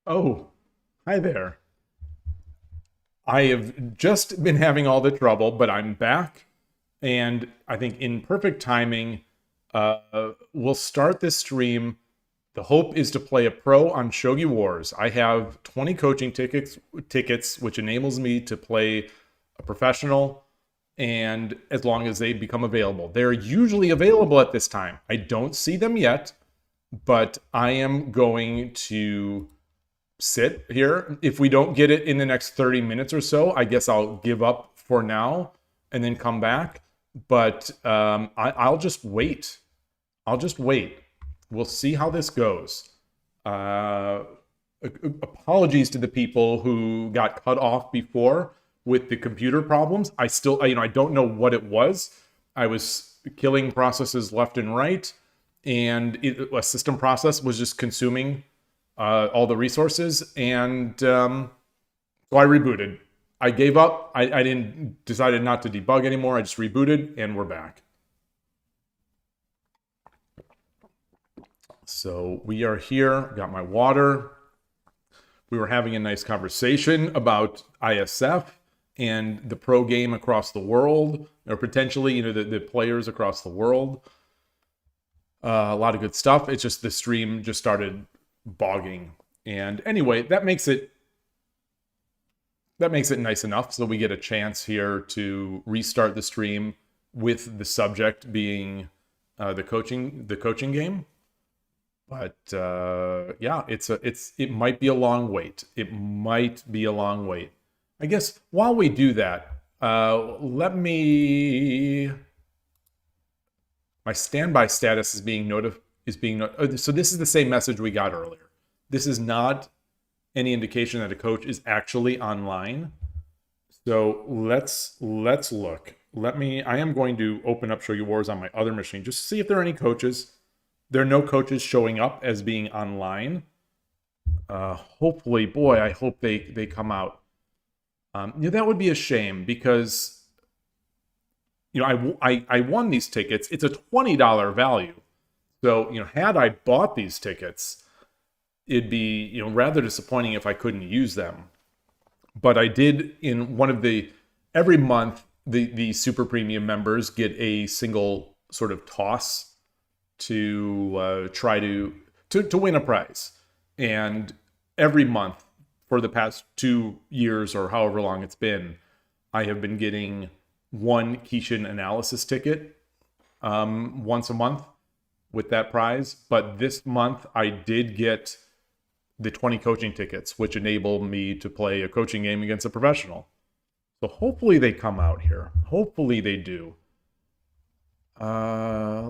Oh, hi there. I have just been having all the trouble, but I'm back. And I think in perfect timing, we'll start this stream. The hope is to play a pro on Shogi Wars. I have 20 coaching tickets, which enables me to play a professional, and as long as they become available. They're usually available at this time. I don't see them yet, but I am going to sit here. If we don't get it in the next 30 minutes or so, I guess I'll give up for now and then come back. But I'll just wait. I'll just wait. We'll see how this goes. Apologies to the people who got cut off before with the computer problems. I still, I don't know what it was. I was killing processes left and right, and a system process was just consuming all the resources, and so I rebooted. I gave up. I decided not to debug anymore. I just rebooted, and we're back. So we are here. Got my water. We were having a nice conversation about ISF and the pro game across the world, or potentially, the players across the world. A lot of good stuff. It's just the stream just started bogging, and anyway, that makes it nice enough so we get a chance here to restart the stream with the subject being the coaching game. But yeah, it might be a long wait. It might be a long wait. I guess while we do that, my standby status is being so this is the same message we got earlier. This is not any indication that a coach is actually online. So let's look. I am going to open up Shogi Wars on my other machine just to see if there are any coaches. There are no coaches showing up as being online. Hopefully, boy, I hope they come out. That would be a shame because I won these tickets. It's a $20 value. So, had I bought these tickets, it'd be, rather disappointing if I couldn't use them. But I did in one of every month, the super premium members get a single sort of toss to try to win a prize. And every month for the past 2 years or however long it's been, I have been getting one Kishin analysis ticket once a month with that prize. But this month I did get the 20 coaching tickets, which enable me to play a coaching game against a professional. So hopefully they come out here. Hopefully they do. Yeah.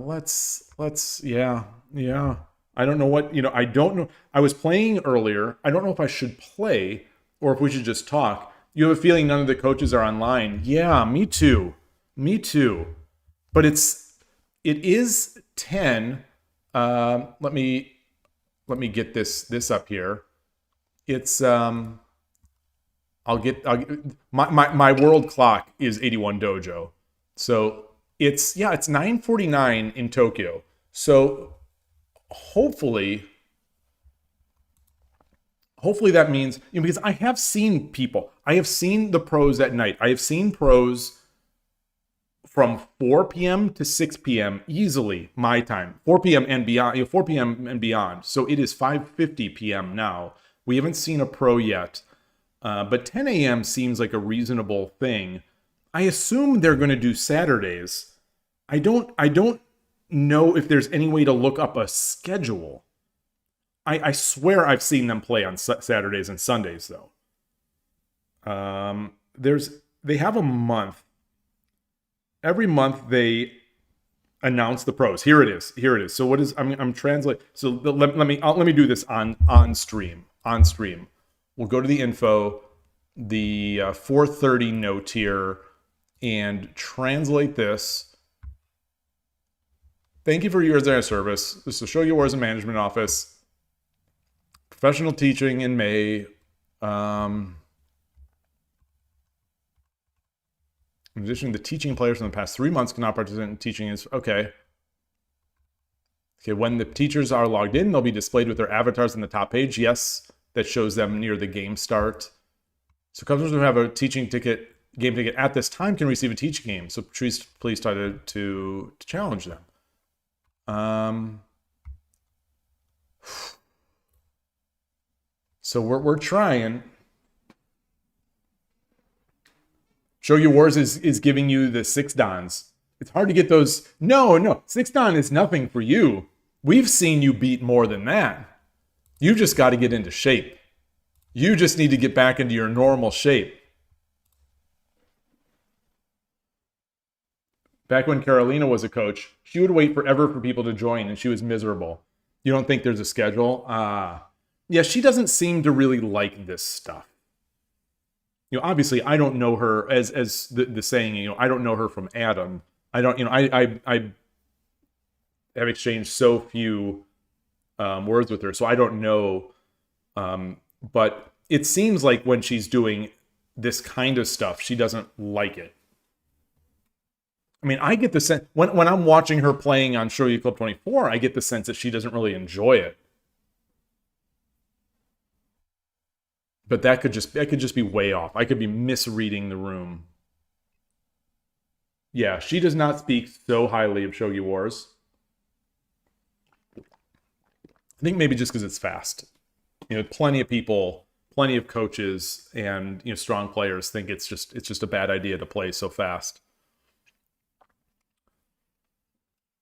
I don't know what, I don't know. I was playing earlier. I don't know if I should play or if we should just talk. You have a feeling none of the coaches are online. Yeah, me too. But it is 10. Let me get this up here. It's my world clock is 81 dojo. So it's 9:49 in Tokyo. So hopefully that means, because I have seen people. I have seen the pros at night. I have seen pros from 4 p.m. to 6 p.m. easily, my time. 4 p.m. and beyond. 4 p.m. and beyond. So it is 5:50 p.m. now. We haven't seen a pro yet, but 10 a.m. seems like a reasonable thing. I assume they're going to do Saturdays. I don't know if there's any way to look up a schedule. I swear I've seen them play on Saturdays and Sundays though. They have a month. Every month they announce the pros. Here it is. So what is I'm translating. So let me do this on stream. We'll go to the info, the 4:30 note here, and translate this. Thank you for your service. This is Shogi Wars and Management Office. Professional teaching in May. In addition, the teaching players from the past 3 months cannot participate in teaching. Okay, when the teachers are logged in, they'll be displayed with their avatars on the top page. Yes, that shows them near the game start. So customers who have a teaching ticket, game ticket at this time can receive a teaching game. So please try to challenge them. So we're trying. Shogi Wars is giving you the 6 dans. It's hard to get those. No, 6 dan is nothing for you. We've seen you beat more than that. You just got to get into shape. You just need to get back into your normal shape. Back when Carolina was a coach, she would wait forever for people to join, and she was miserable. You don't think there's a schedule? Yeah, she doesn't seem to really like this stuff. You know, obviously, I don't know her as the saying. You know, I don't know her from Adam. I don't. You know, I have exchanged so few words with her, so I don't know. But it seems like when she's doing this kind of stuff, she doesn't like it. I mean, I get the sense when I'm watching her playing on Shogi Club 24, I get the sense that she doesn't really enjoy it. But that could just be way off. I could be misreading the room. Yeah, she does not speak so highly of Shogi Wars. I think maybe just because it's fast. You know, plenty of people, plenty of coaches, and strong players think it's just a bad idea to play so fast.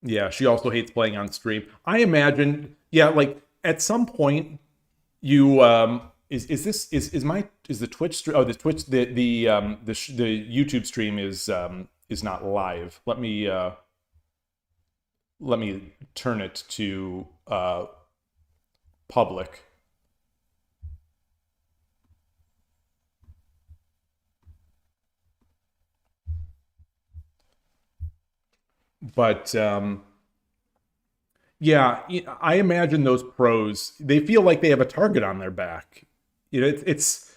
Yeah, she also hates playing on stream. I imagine, yeah, like at some point, you is the Twitch stream? Oh, the Twitch the YouTube stream is not live. Let me turn it to public. But yeah, I imagine those pros, they feel like they have a target on their back. You know, it's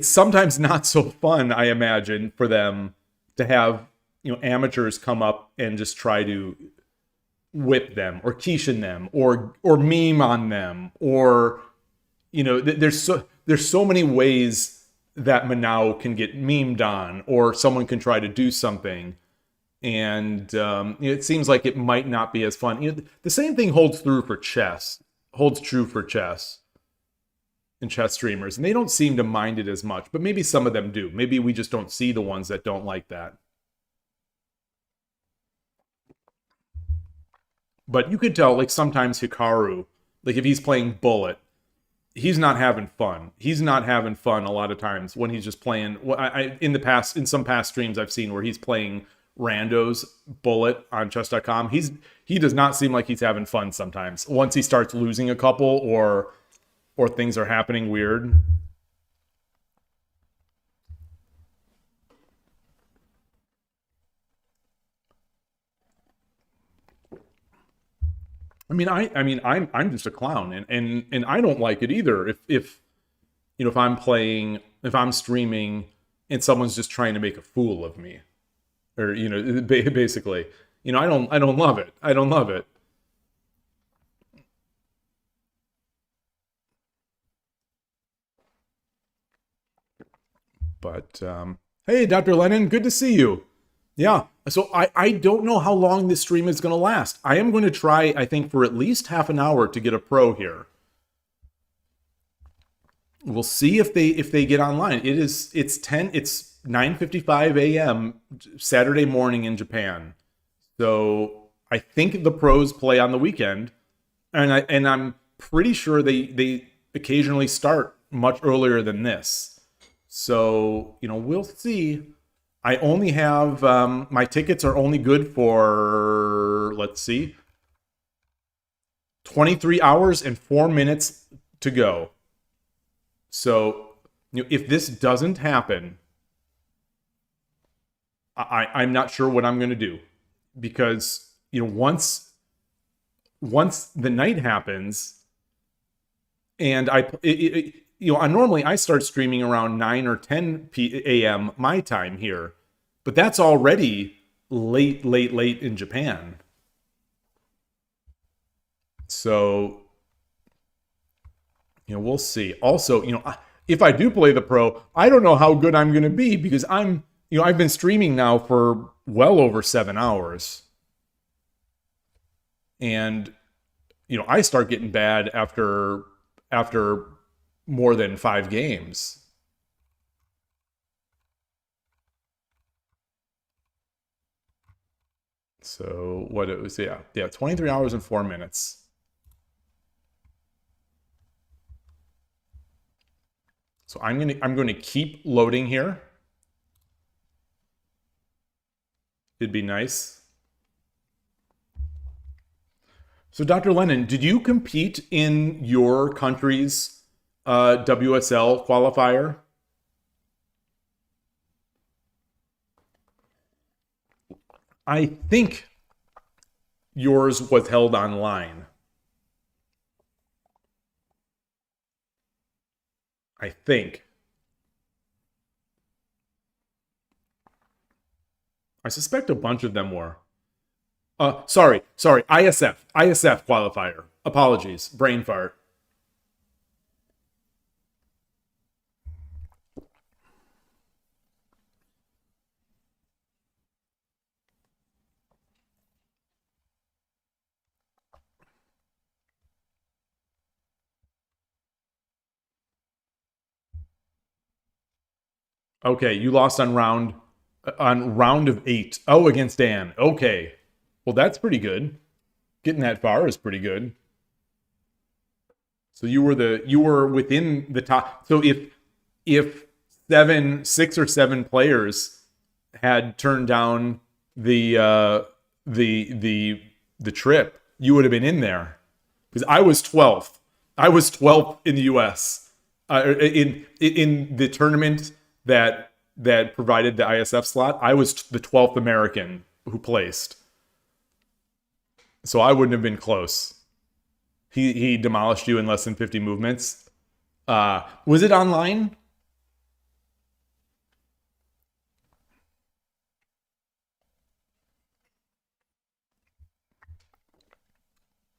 sometimes not so fun, I imagine, for them to have amateurs come up and just try to whip them or Kishin them or meme on them, or there's so many ways that Manao can get memed on, or someone can try to do something. And it seems like it might not be as fun. The same thing holds true for chess and chess streamers, and they don't seem to mind it as much. But maybe some of them do. Maybe we just don't see the ones that don't like that. But you could tell, like sometimes Hikaru, like if he's playing Bullet, he's not having fun. He's not having fun a lot of times when he's just playing. In some past streams I've seen where he's playing randos Bullet on chess.com, he does not seem like he's having fun sometimes. Once he starts losing a couple or things are happening weird. I'm just a clown, and I don't like it either. If I'm streaming and someone's just trying to make a fool of me. Or basically, I don't love it. I don't love it. But hey, DrLennon, good to see you. Yeah. So I don't know how long this stream is going to last. I am going to try, I think, for at least half an hour to get a pro here. We'll see if they get online. It's 9:55 a.m. Saturday morning in Japan. So I think the pros play on the weekend, and I'm pretty sure they occasionally start much earlier than this. So we'll see. I only have my tickets are only good for, let's see, 23 hours and 4 minutes to go. So if this doesn't happen, I'm not sure what I'm going to do, because once the night happens, and normally I start streaming around 9 or 10 a.m. my time here, but that's already late in Japan. So we'll see. Also, if I do play the pro, I don't know how good I'm going to be because I've been streaming now for well over 7 hours. And, I start getting bad after more than 5 games. So what it was, yeah, 23 hours and 4 minutes. So I'm going to keep loading here. It'd be nice. So DrLennon, did you compete in your country's WSL qualifier? I think yours was held online. I think. I suspect a bunch of them were. Sorry. ISF qualifier. Apologies. Brain fart. Okay, you lost on round of 8. Oh, against Dan. Okay. Well, that's pretty good. Getting that far is pretty good. So you were within the top. So if 6 or 7 players had turned down the trip, you would have been in there. Because I was 12th. I was 12th in the US. In the tournament that provided the ISF slot, I was the 12th American who placed. So I wouldn't have been close. He demolished you in less than 50 movements. Was it online?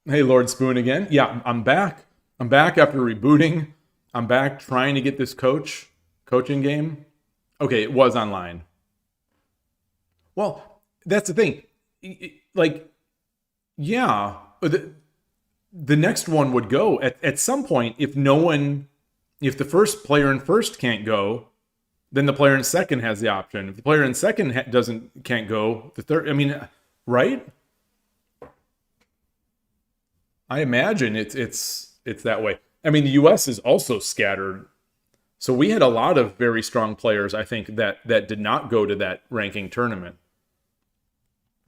Hey, Lord Spoon again. Yeah, I'm back. I'm back after rebooting. I'm back trying to get this coaching game. Okay, it was online. Well, that's the thing. Like, yeah, the next one would go at some point. If the first player in first can't go, then the player in second has the option. If the player in second can't go, the third. I mean, right? I imagine it's that way. I mean, the U.S. is also scattered, so we had a lot of very strong players. I think that did not go to that ranking tournament.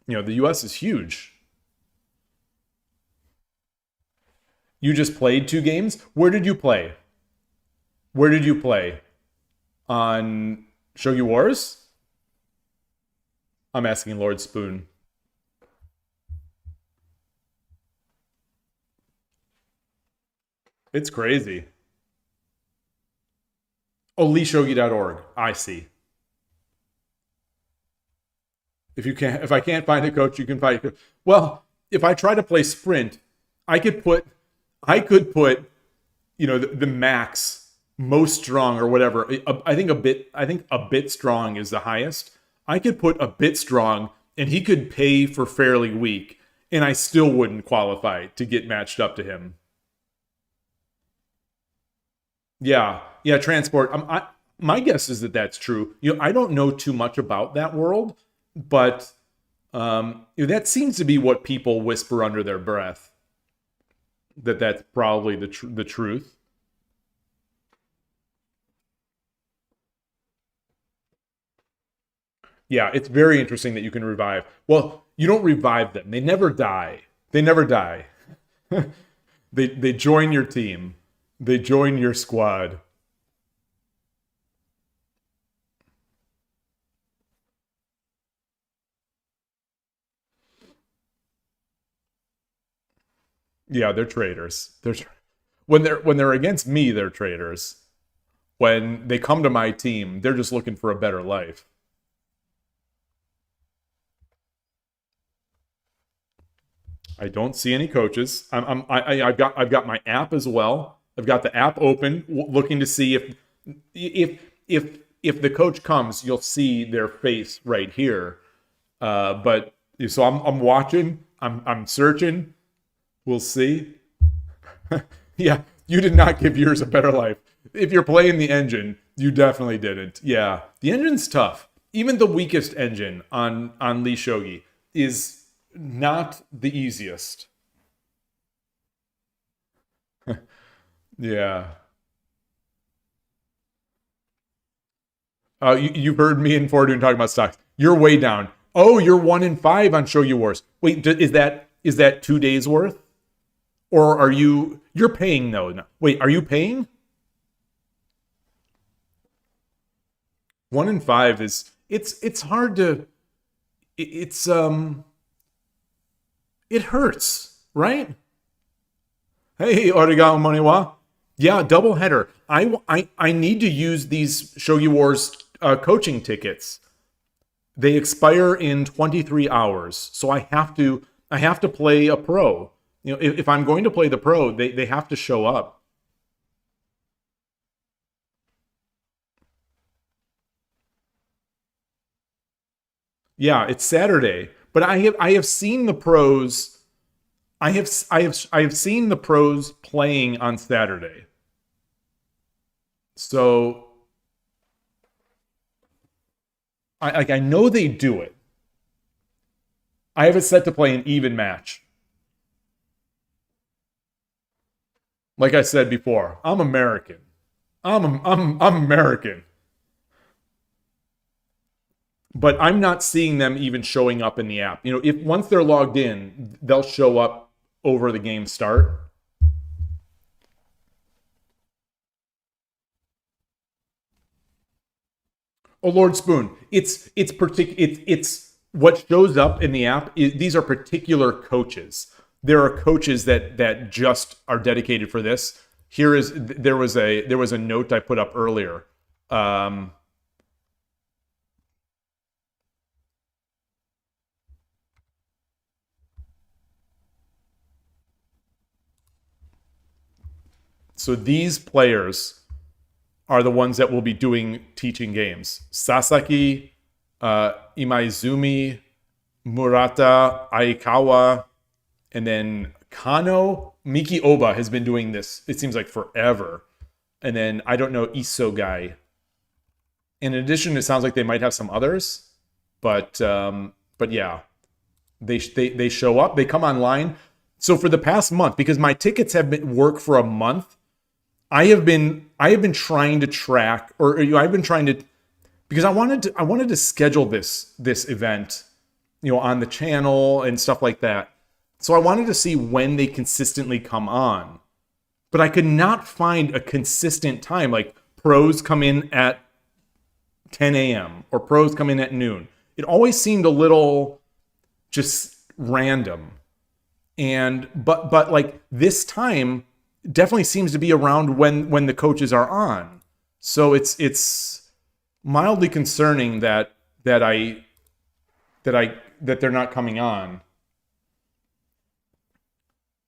The U.S. is huge. You just played 2 games? Where did you play? Where did you play? On Shogi Wars? I'm asking Lord Spoon. It's crazy. Oh, leeshogi.org. I see. If I can't find a coach, you can find a coach. Well, if I try to play sprint, I could put the max most strong or whatever. I think a bit strong is the highest. I could put a bit strong and he could pay for fairly weak and I still wouldn't qualify to get matched up to him. Yeah, transport. My guess is that that's true. I don't know too much about that world, but that seems to be what people whisper under their breath. That's probably the truth. Yeah, it's very interesting that you can revive. Well, you don't revive them. They never die. They never die. They join your team. They join your squad. Yeah, they're traitors. When they're against me, they're traitors. When they come to my team, they're just looking for a better life. I don't see any coaches. I've got my app as well. I've got the app open, looking to see if the coach comes, you'll see their face right here. But so I'm watching, I'm searching. We'll see. Yeah, you did not give yours a better life. If you're playing the engine, you definitely didn't. Yeah, the engine's tough. Even the weakest engine on Lee Shogi is not the easiest. Yeah. You've heard me and Fortune talking about stocks. You're way down. Oh, you're 1-5 on Shogi Wars. Wait, is that 2 days worth? Or are you're paying though? No. Wait, are you paying? 1-5 is it's hard to it's it hurts, right? Hey, Origawa Maniwa. Yeah, double header. I need to use these Shogi Wars coaching tickets. They expire in 23 hours, so I have to play a pro. You know, if I'm going to play the pro, they have to show up. Yeah, it's Saturday, but I have seen the pros. I have seen the pros playing on Saturday. So I know they do it. I have it set to play an even match. Like I said before, I'm American. I'm American. But I'm not seeing them even showing up in the app. You know, if once they're logged in, they'll show up over the game start. Oh, Lord Spoon, it's what shows up in the app. These are particular coaches. There are coaches that just are dedicated for this. There was a note I put up earlier. So these players are the ones that will be teaching games. Sasaki, Imaizumi, Murata, Aikawa, and then Kano. Miki Oba has been doing this, it seems like, forever. And then, I don't know, Iso guy. In addition, it sounds like they might have some others. But yeah, they show up, they come online. So for the past month, because my tickets have been work for a month, I have been trying to track, or I've been trying to, because I wanted to schedule this event, on the channel and stuff like that. So I wanted to see when they consistently come on, but I could not find a consistent time. Like pros come in at 10 a.m. or pros come in at noon. It always seemed a little just random, but like this time definitely seems to be around when the coaches are on. So it's mildly concerning that they're not coming on.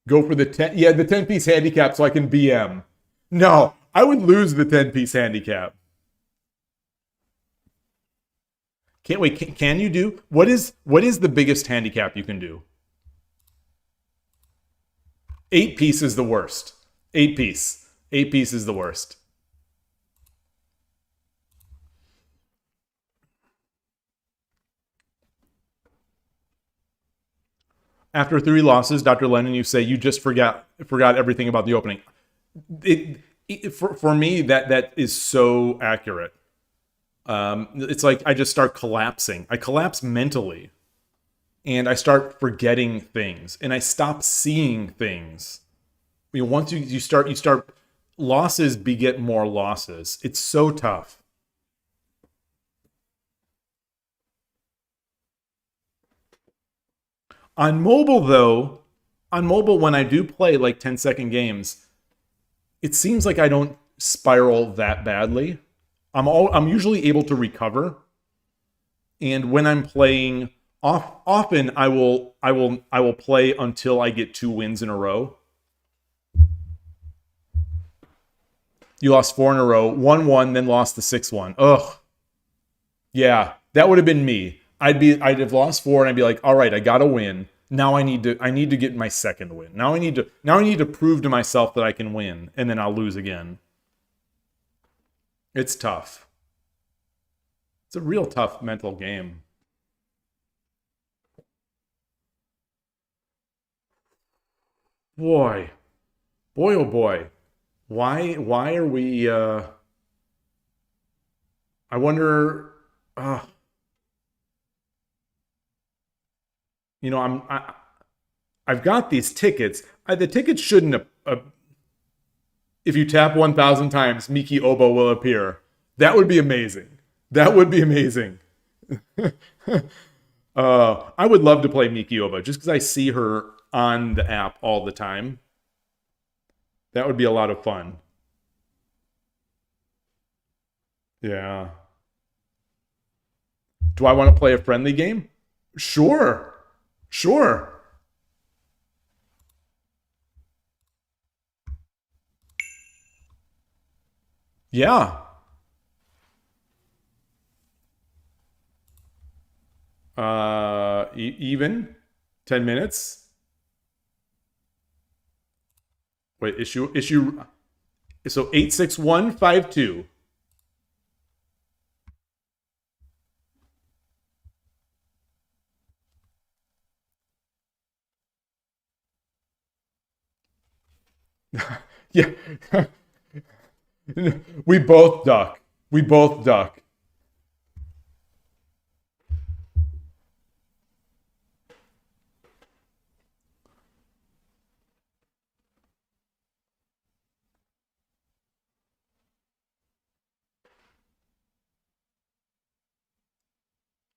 Go for the 10-piece handicap so I can BM. No, I would lose the 10-piece handicap. Can't wait. Can you do what is the biggest handicap you can do? 8-piece is the worst. 8-piece. 8-piece is the worst. After 3 losses, DrLennon, you say you just forgot everything about the opening. For me, that is so accurate. It's like I just start collapsing. I collapse mentally, and I start forgetting things, and I stop seeing things. Once you start, losses beget more losses. It's so tough. On mobile, though, when I do play like 10-second games, it seems like I don't spiral that badly. I'm usually able to recover, and when I'm playing, often I will play until I get 2 wins in a row. You lost 4 in a row, 1-1, then lost the 6-1. Ugh. Yeah, that would have been me. I'd have lost 4 and I'd be like, all right, I gotta win. Now I need to get my second win. Now I need to prove to myself that I can win, and then I'll lose again. It's tough. It's a real tough mental game. Boy. Boy, oh boy. Why are we, I wonder, you know, I've got these tickets. The tickets shouldn't have, if you tap 1,000 times, Miki Obo will appear. That would be amazing. That would be amazing. I would love to play Miki Obo just because I see her on the app all the time. That would be a lot of fun. Yeah. Do I want to play a friendly game? Sure. Sure. Yeah. Even 10 minutes. Wait, issue. So 86152. Yeah. We both duck. We both duck.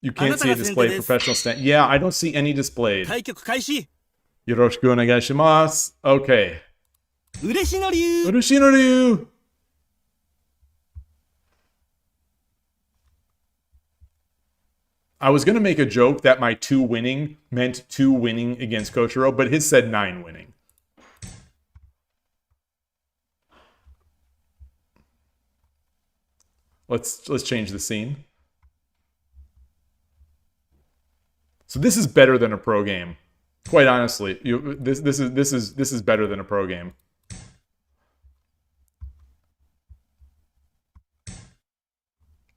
You can't see a display professional stand. Yeah, I don't see any displayed. 対局開始 Yoroshiku onegaishimasu. Okay. 嬉野流 Urushinori. I was going to make a joke that my 2 winning meant 2 winning against Kochiro, but his said 9 winning. Let's change the scene. So this is better than a pro game. Quite honestly, this is better than a pro game.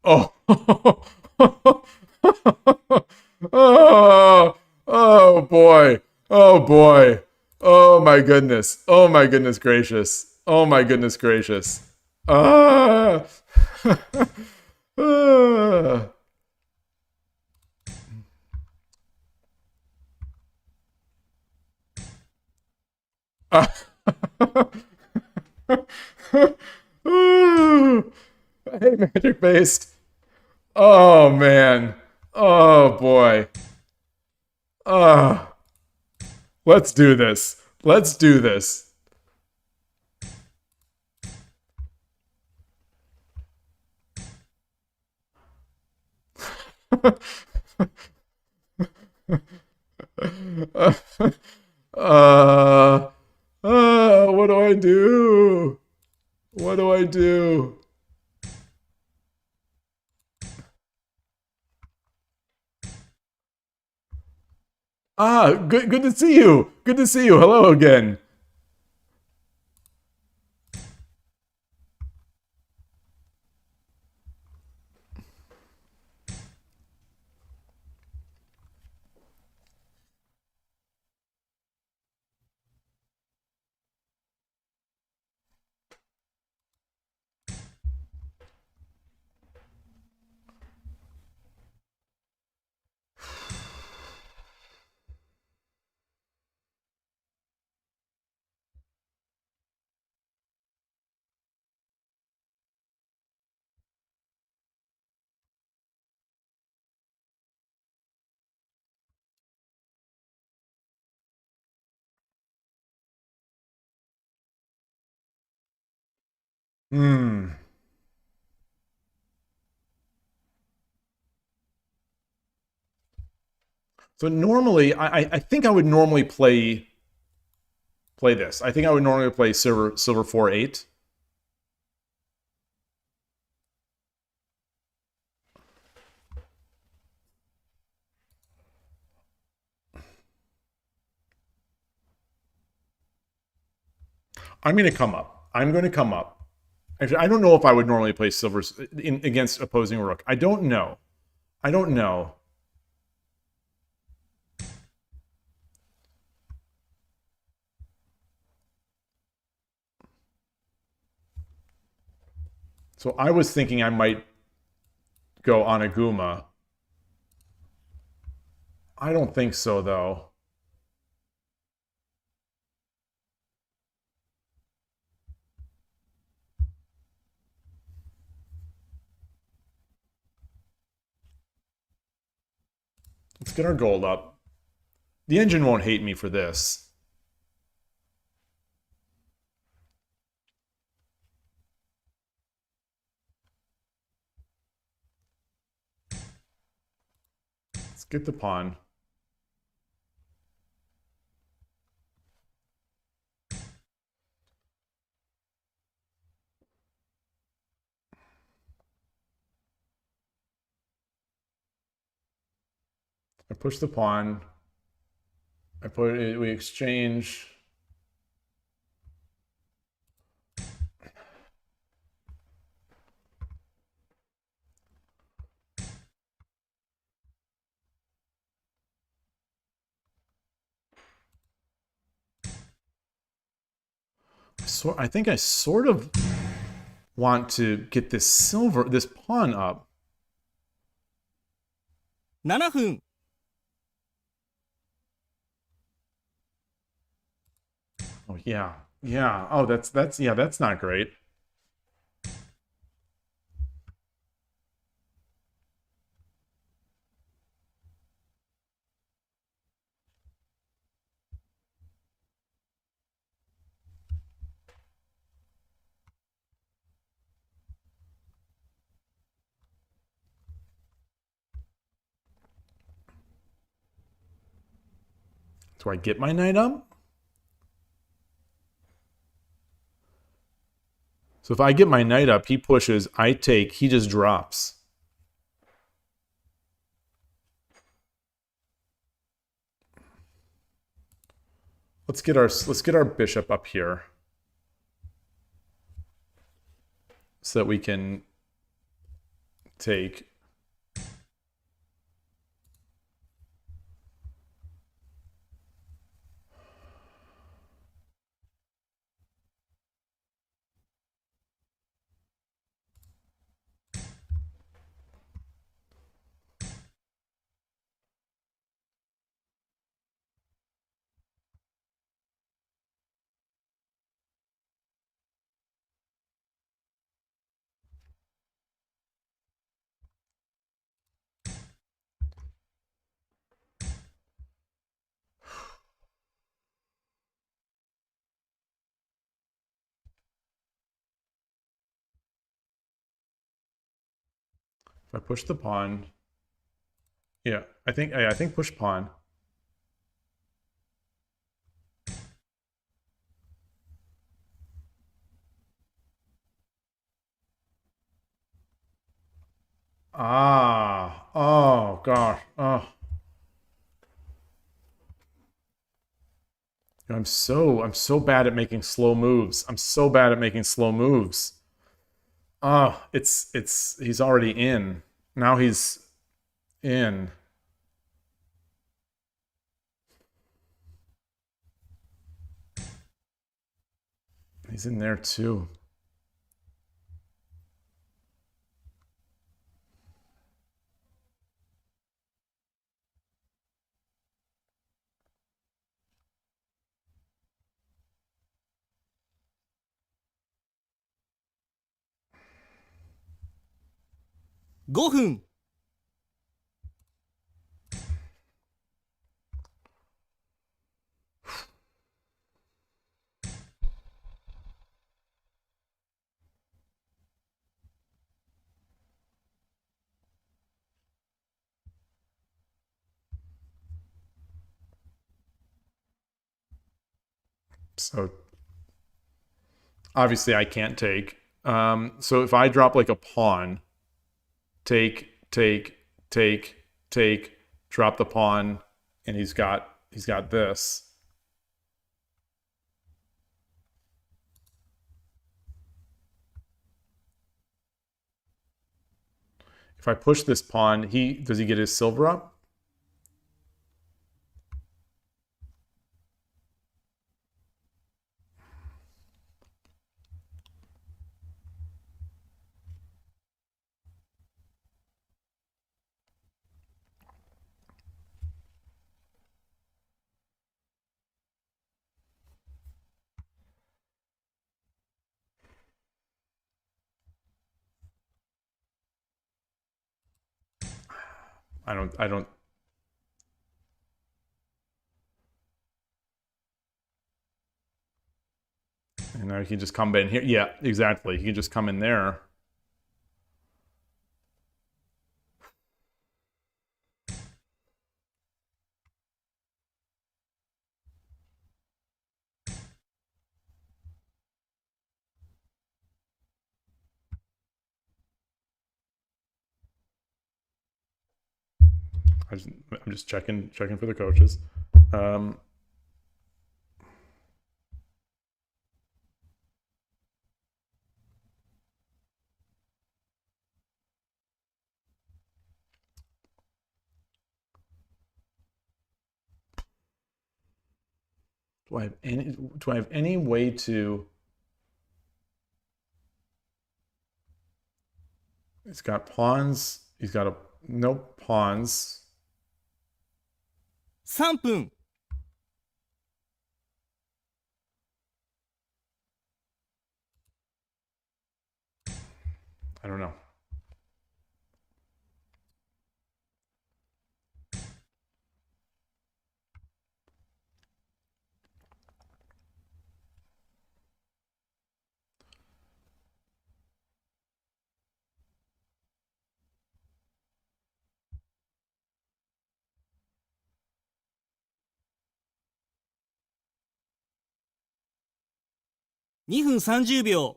Oh. Oh boy. Oh boy. Oh my goodness. Oh my goodness gracious. Oh my goodness gracious. Ah. Ah. Hey, magic based. Oh man. Oh boy. Let's do this. Let's do this. What do I do? What do I do? Good to see you. Good to see you. Hello again. Hmm. So normally, I think I would normally play this. I think I would normally play silver 4-8. I'm going to come up. I'm going to come up. Actually, I don't know if I would normally play silver against opposing rook. I don't know. I don't know. So I was thinking I might go Anaguma. I don't think so, though. Let's get our gold up. The engine won't hate me for this. Let's get the pawn. I push the pawn. I put it, we exchange. So I think I sort of want to get this pawn up. 7分 Oh yeah. Yeah. Oh, that's not great. Do I get my knight up? So if I get my knight up, he pushes, I take, he just drops. Let's get our bishop up here so that we can take. If I push the pawn, yeah, I think push pawn. Ah, oh gosh, oh. I'm so bad at making slow moves. I'm so bad at making slow moves. Oh, he's already in. Now he's in. He's in there too.5分 So obviously I can't take. So if I drop like a pawn, take, drop the pawn, and he's got this. If I push this pawn, does he get his silver up? I don't. And now he can just come in here. Yeah, exactly. He can just come in there. I'm just checking for the coaches. 'Do I have any way to... He's got pawns. He's got no pawns. 3分 I don't know.2分30秒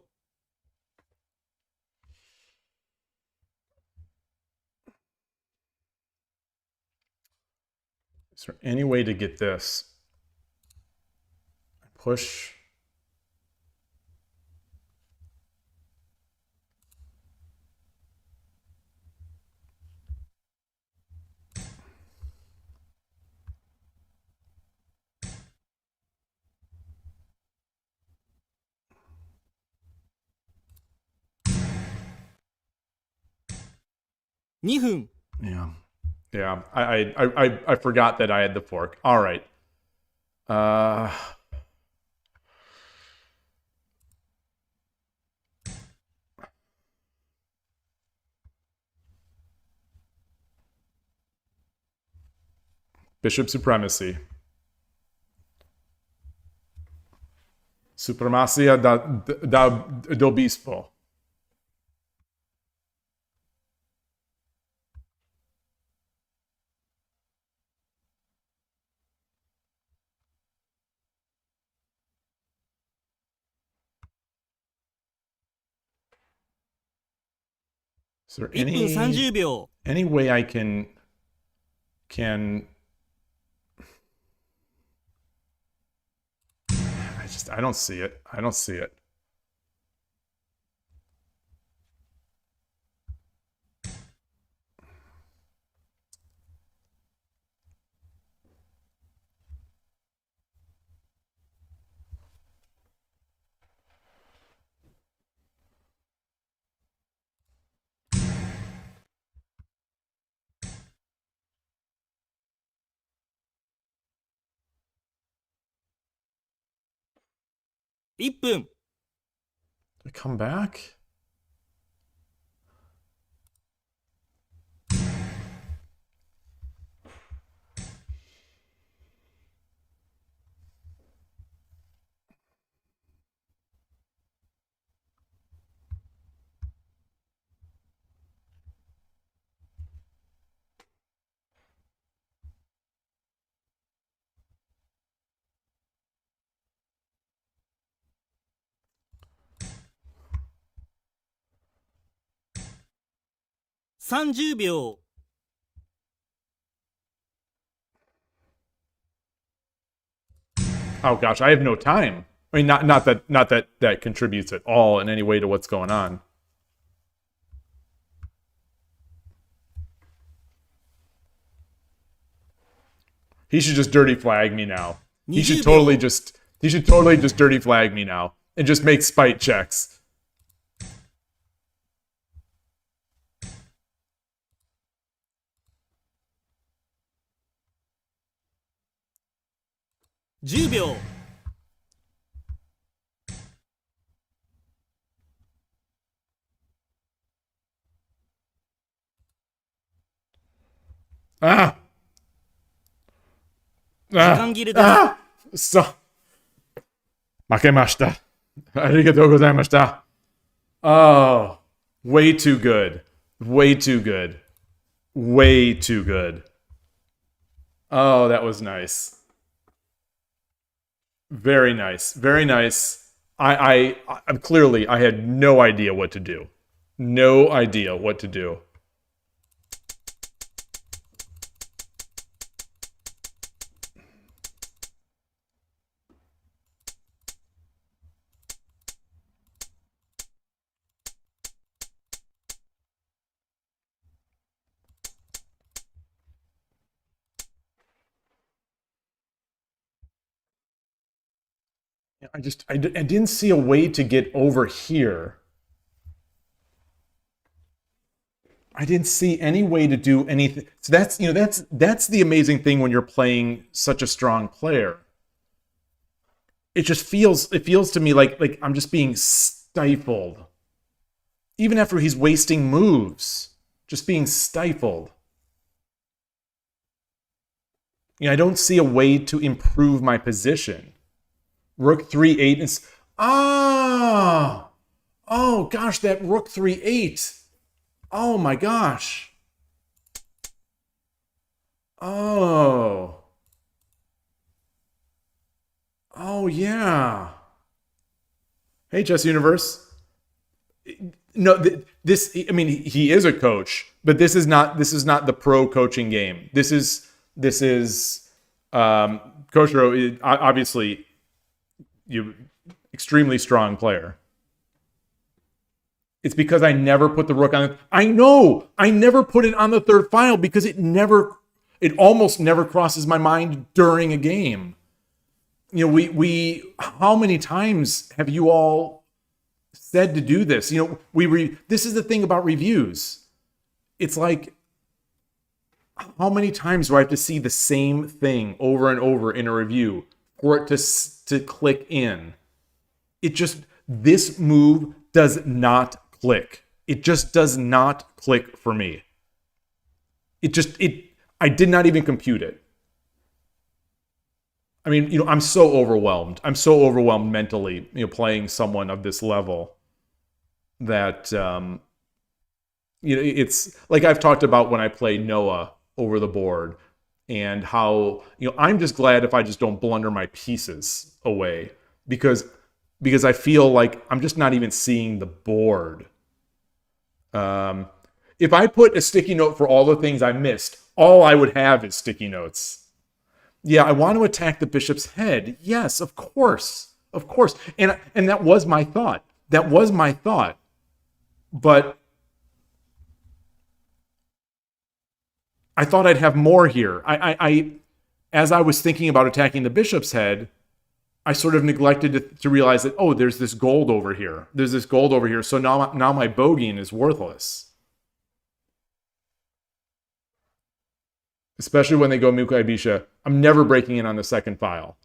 Is there any way to get this? Push.2分 Yeah. Yeah. I forgot that I had the fork. All right. Bishop supremacy. Supremacia do bispo. Is there 1分30秒 any way I can I don't see it. I don't see it. ?1 分 Did it come back? ?30 秒 Oh gosh, I have no time. I mean, not that contributes at all in any way to what's going on. He should just dirty flag me now. He should 20 totally 秒 just dirty flag me now and just make spite checks. ,10 秒 Ah! 時間切れです Ah! So. 負けました。ありがとうございました。Oh, way too good. Way too good. Way too good. Oh, that was nice. Very nice. Very nice. I'm clearly, I had no idea what to do. No idea what to do. I didn't see a way to get over here. I didn't see any way to do anything. So that's the amazing thing when you're playing such a strong player. It feels to me like I'm just being stifled. Even after he's wasting moves, just being stifled. I don't see a way to improve my position. Rook 3-8 is oh gosh, that Rook 3-8. Oh my gosh. Oh yeah. Hey, Chess Universe. No, this. I mean, he is a coach, but this is not the pro coaching game. This is Koshiro. Obviously, you extremely strong player. It's because I never put the rook on. I know I never put it on the third file because it almost never crosses my mind during a game. We how many times have you all said to do this? This is the thing about reviews. It's like, how many times do I have to see the same thing over and over in a review for it to click in? This move does not click. It just does not click for me. I did not even compute it. I mean, I'm so overwhelmed. I'm so overwhelmed mentally, playing someone of this level that, it's like I've talked about when I play Noah over the board and how, I'm just glad if I just don't blunder my pieces away because I feel like I'm just not even seeing the board. If I put a sticky note for all the things I missed, all I would have is sticky notes. Yeah, I want to attack the bishop's head. Yes, of course. Of course. And that was my thought. That was my thought. But I thought I'd have more here. As I was thinking about attacking the bishop's head, I sort of neglected to realize that, there's this gold over here. There's this gold over here. So now my bogeying is worthless. Especially when they go Mukai Bisha. I'm never breaking in on the second file.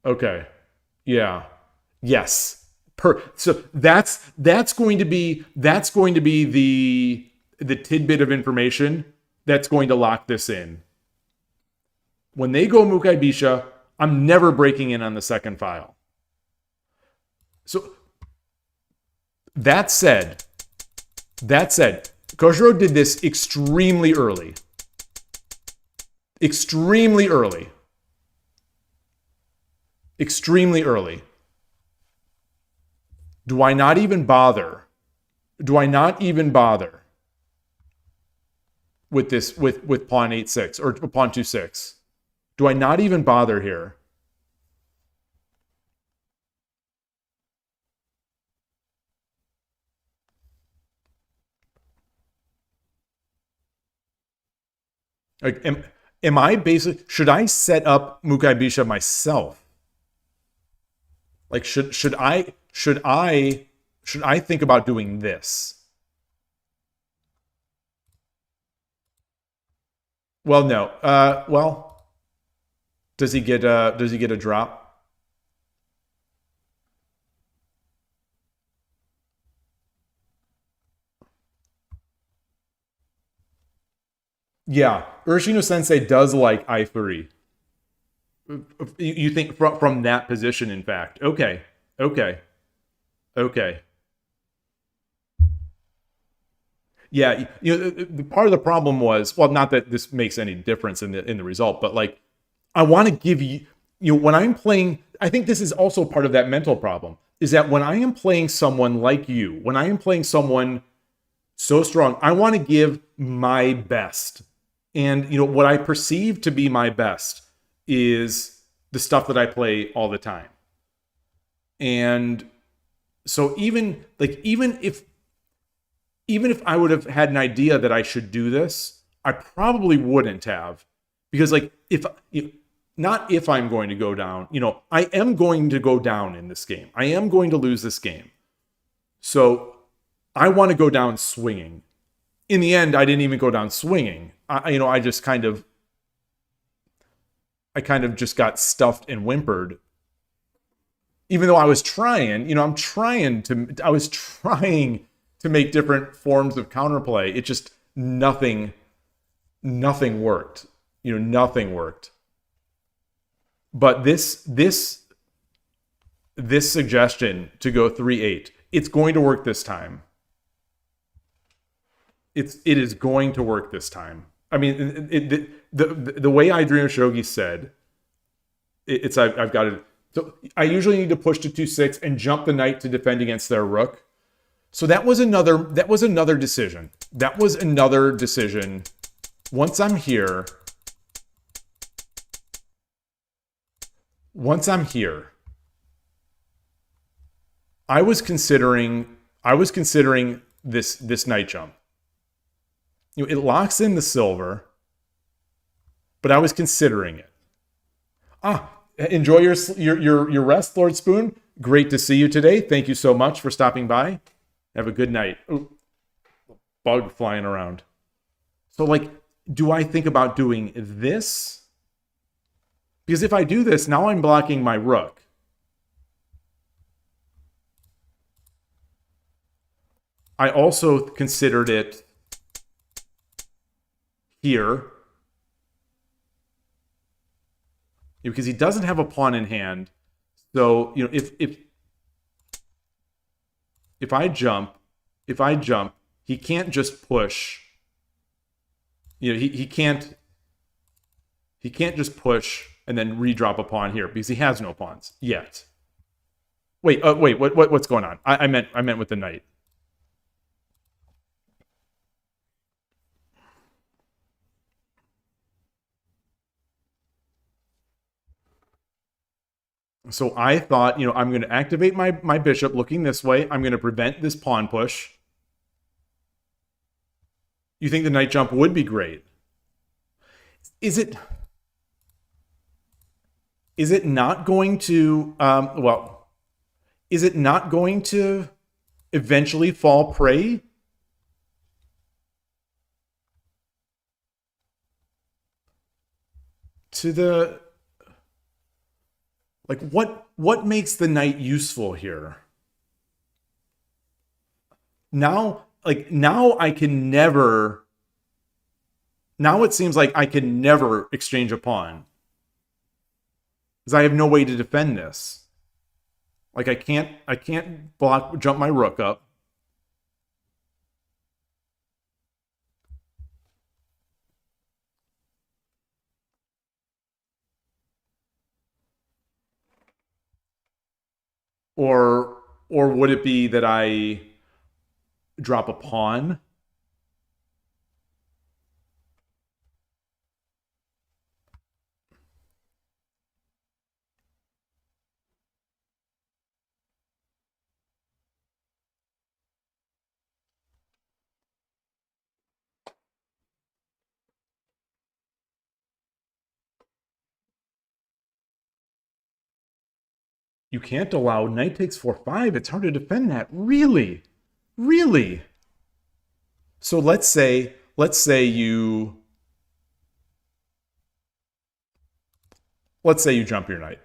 Okay. Yeah. Yes. So that's going to be the tidbit of information that's going to lock this in. When they go Mukai Bisha, I'm never breaking in on the second file. So that said, Koshiro did this extremely early. Extremely early. Extremely early. Do I not even bother? Do I not even bother with this, with pawn 8-6 or pawn 2-6? Do I not even bother here? Like, am I basically, should I set up Mukai Bisha myself? Like, should I think about doing this? Well, no. Well, does he get a drop? Yeah, Urshino Sensei does like I3. You think from that position, in fact. Okay. Okay. Okay. Yeah, part of the problem was, well, not that this makes any difference in the result, but like, I want to give you, when I'm playing, I think this is also part of that mental problem, is that when I am playing someone like you, when I am playing someone so strong, I want to give my best. And, what I perceive to be my best is the stuff that I play all the time. And so even if I would have had an idea that I should do this, I probably wouldn't have. Because not if I'm going to go down, I am going to go down in this game. I am going to lose this game. So I want to go down swinging. In the end, I didn't even go down swinging. I kind of just got stuffed and whimpered. Even though I was trying, I was trying to make different forms of counterplay. It just nothing worked. Nothing worked. But this suggestion to go 3-8, it's going to work this time. It is going to work this time. I mean, the way I Dream of Shogi said, I've got it. So I usually need to push to 2-6 and jump the knight to defend against their rook. So that was another decision. That was another decision. Once I'm here, I was considering this knight jump. It locks in the silver, but I was considering it. Enjoy your rest, Lord Spoon. Great to see you today. Thank you so much for stopping by. Have a good night. Ooh, bug flying around. So, do I think about doing this? Because if I do this, now I'm blocking my rook. I also considered it here. Because he doesn't have a pawn in hand. So, if I jump, he can't just push. He can't just push and then redrop a pawn here because he has no pawns yet. Wait, what's going on? I meant with the knight. So I thought, I'm going to activate my bishop looking this way. I'm going to prevent this pawn push. You think the knight jump would be great? Is it not going to, is it not going to eventually fall prey? To the... what makes the knight useful here? Now I can never... Now it seems like I can never exchange a pawn. Because I have no way to defend this. I can't jump my rook up. Or would it be that I drop a pawn? You can't allow knight takes 4-5. It's hard to defend that. Really? Really? So let's say you jump your knight.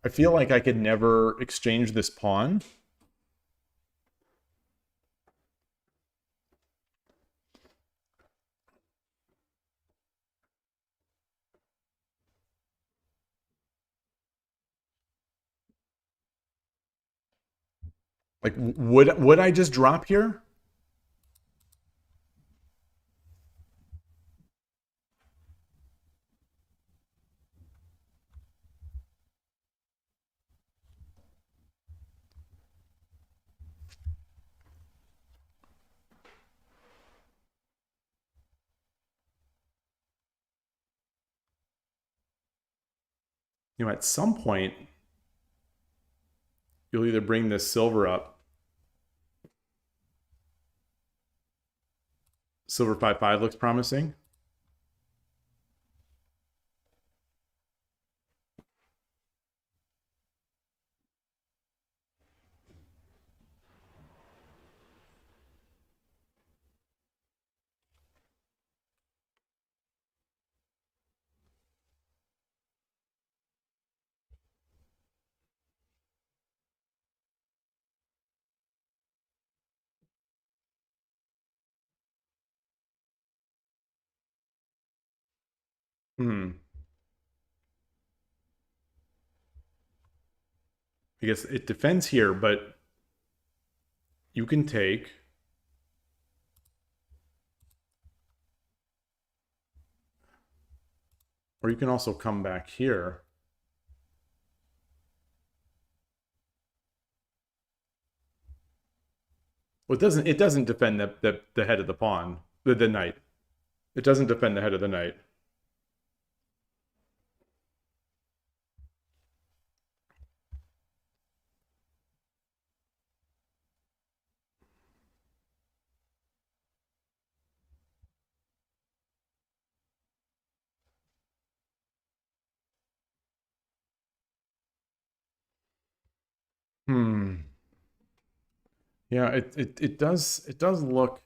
I feel like I could never exchange this pawn. Like, would I just drop here? You know, at some point, you'll either bring this silver up. Silver 5-5 looks promising. I guess it defends here, but you can take. Or you can also come back here. Well, it doesn't defend the head of the pawn, the knight. It doesn't defend the head of the knight. Yeah, it does look.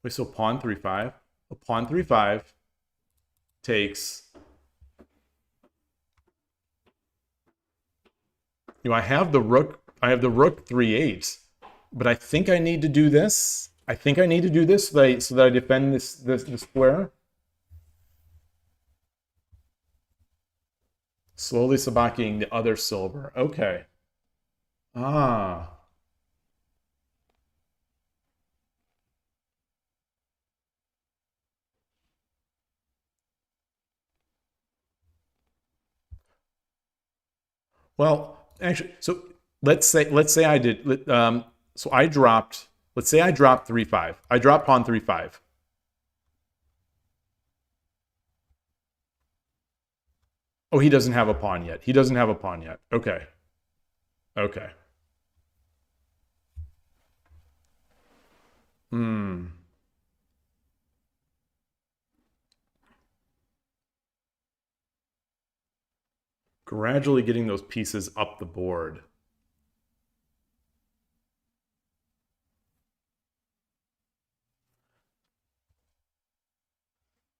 Wait, so pawn 3-5? A pawn 3-5 takes. You know, I have the rook 3-8, but I think I need to do this. I think I need to do this so that I defend this square. Slowly sabaking the other silver. Okay. Ah. Well, actually, so let's say I did. So I dropped. Let's say I dropped 3-5. I dropped pawn 3-5. Oh, he doesn't have a pawn yet. He doesn't have a pawn yet. Okay. Okay. Gradually getting those pieces up the board.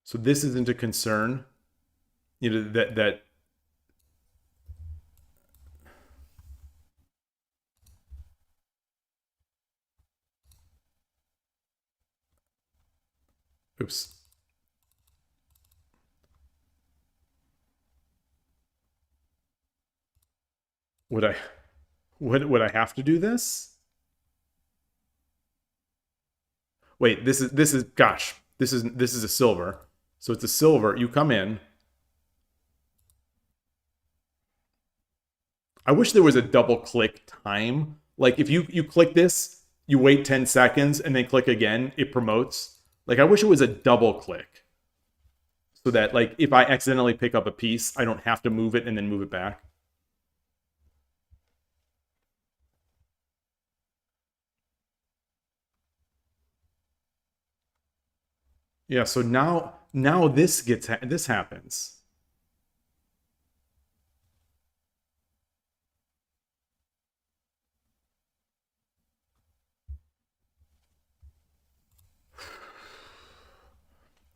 So this isn't a concern. You know, that oops. Would I have to do this? Wait, this is gosh. This is a silver. So it's a silver. You come in. I wish there was a double click time. Like if you click this, you wait 10 seconds and then click again, it promotes. Like I wish it was a double click. So that like if I accidentally pick up a piece, I don't have to move it and then move it back. Yeah, so now this happens.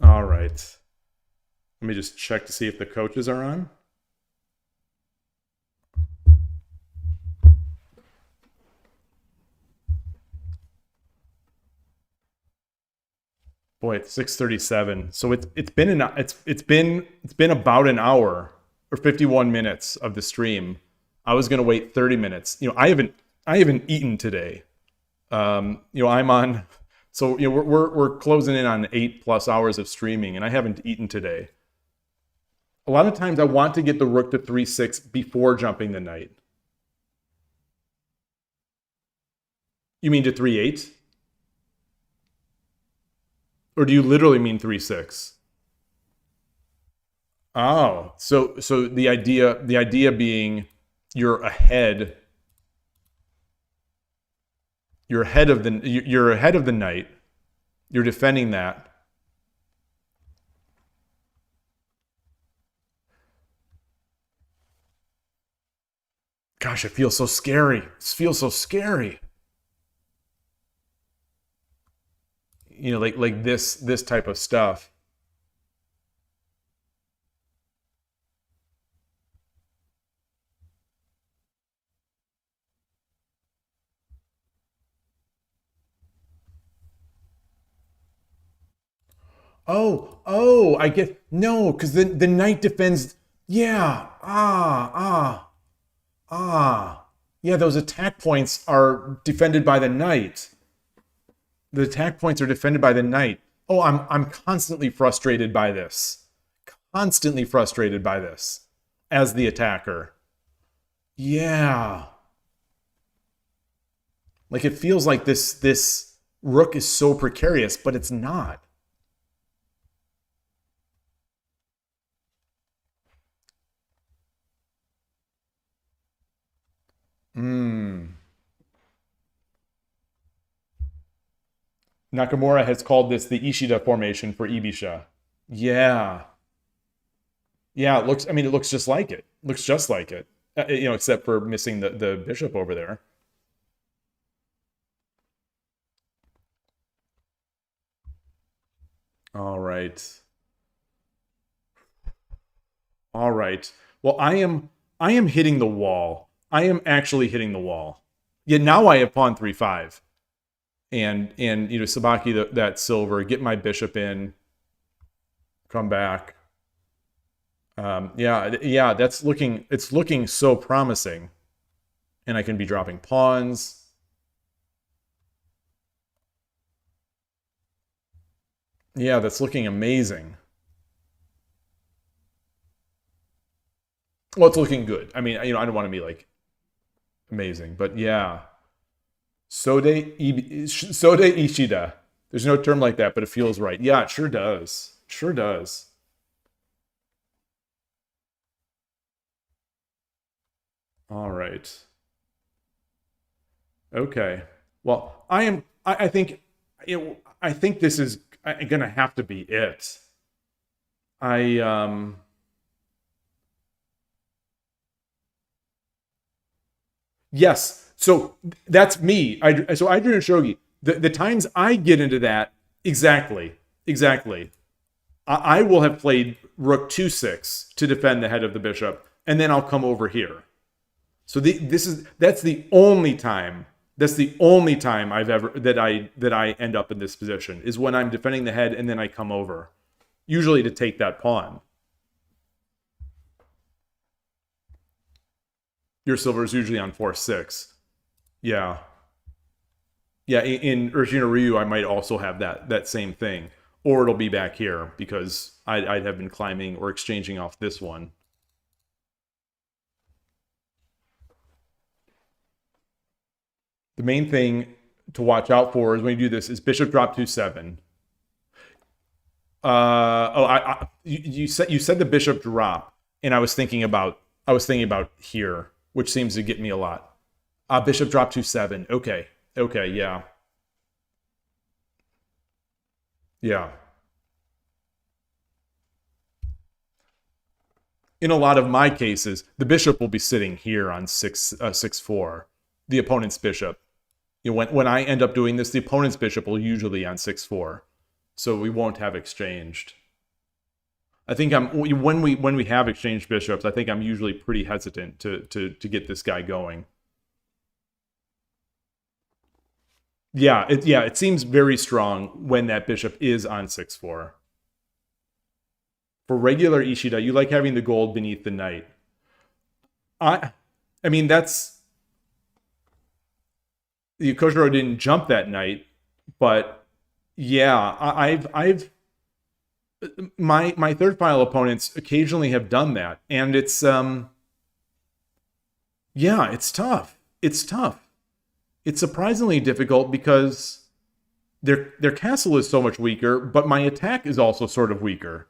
All right. Let me just check to see if the coaches are on. Boy, it's 6:37. So it's been about an hour or 51 minutes of the stream. I was gonna wait 30 minutes. I haven't eaten today. I'm on. So we're closing in on 8+ hours of streaming, and I haven't eaten today. A lot of times I want to get the rook to 3-6 before jumping the knight. You mean to 3-8? Or do you literally mean 3-6? Oh, so the idea being you're ahead of the knight. You're defending that. Gosh, it feels so scary. It feels so scary. Like this type of stuff. Oh, I get no, because the knight defends. Yeah, yeah. Those attack points are defended by the knight. The attack points are defended by the knight. Oh, I'm constantly frustrated by this. Constantly frustrated by this as the attacker. Yeah. Like it feels like this rook is so precarious, but it's not. Nakamura has called this the Ishida formation for Ibisha. Yeah. Yeah, it looks just like it. Looks just like it. Except for missing the bishop over there. All right. All right. Well, I am hitting the wall. I am actually hitting the wall. Yeah, now I have pawn 3-5. And Sabaki that silver, get my bishop in, come back. Yeah, it's looking so promising. And I can be dropping pawns. Yeah, that's looking amazing. Well, it's looking good. I mean, I don't want to be like amazing, but yeah. Sode Ishida. There's no term like that, but it feels right. Yeah, it sure does. Sure does. All right. Okay. Well, I think this is gonna have to be it. Yes. So that's me. So I drew shogi. The times I get into that, exactly. I will have played rook 2-6 to defend the head of the bishop, and then I'll come over here. So that's the only time. That's the only time I've ever that I end up in this position is when I'm defending the head and then I come over, usually to take that pawn. Your silver is usually on 4-6. Yeah. Yeah, in Urshina Ryu, I might also have that same thing. Or it'll be back here because I'd have been climbing or exchanging off this one. The main thing to watch out for is when you do this is bishop drop 2-7. You said the bishop drop, and I was thinking about here, which seems to get me a lot. Bishop drop 2-7. Okay, yeah, yeah. In a lot of my cases, the bishop will be sitting here on 6-4, the opponent's bishop. You know, when I end up doing this, the opponent's bishop will usually on 6-4, so we won't have exchanged. I think when we have exchanged bishops, I think I'm usually pretty hesitant to get this guy going. Yeah, it seems very strong when that bishop is on 6-4. For regular Ishida, you like having the gold beneath the knight. I mean, that's... Koshiro didn't jump that knight, but yeah, I've my third file opponents occasionally have done that, and it's yeah, it's tough. It's tough. It's surprisingly difficult because their castle is so much weaker, but my attack is also sort of weaker.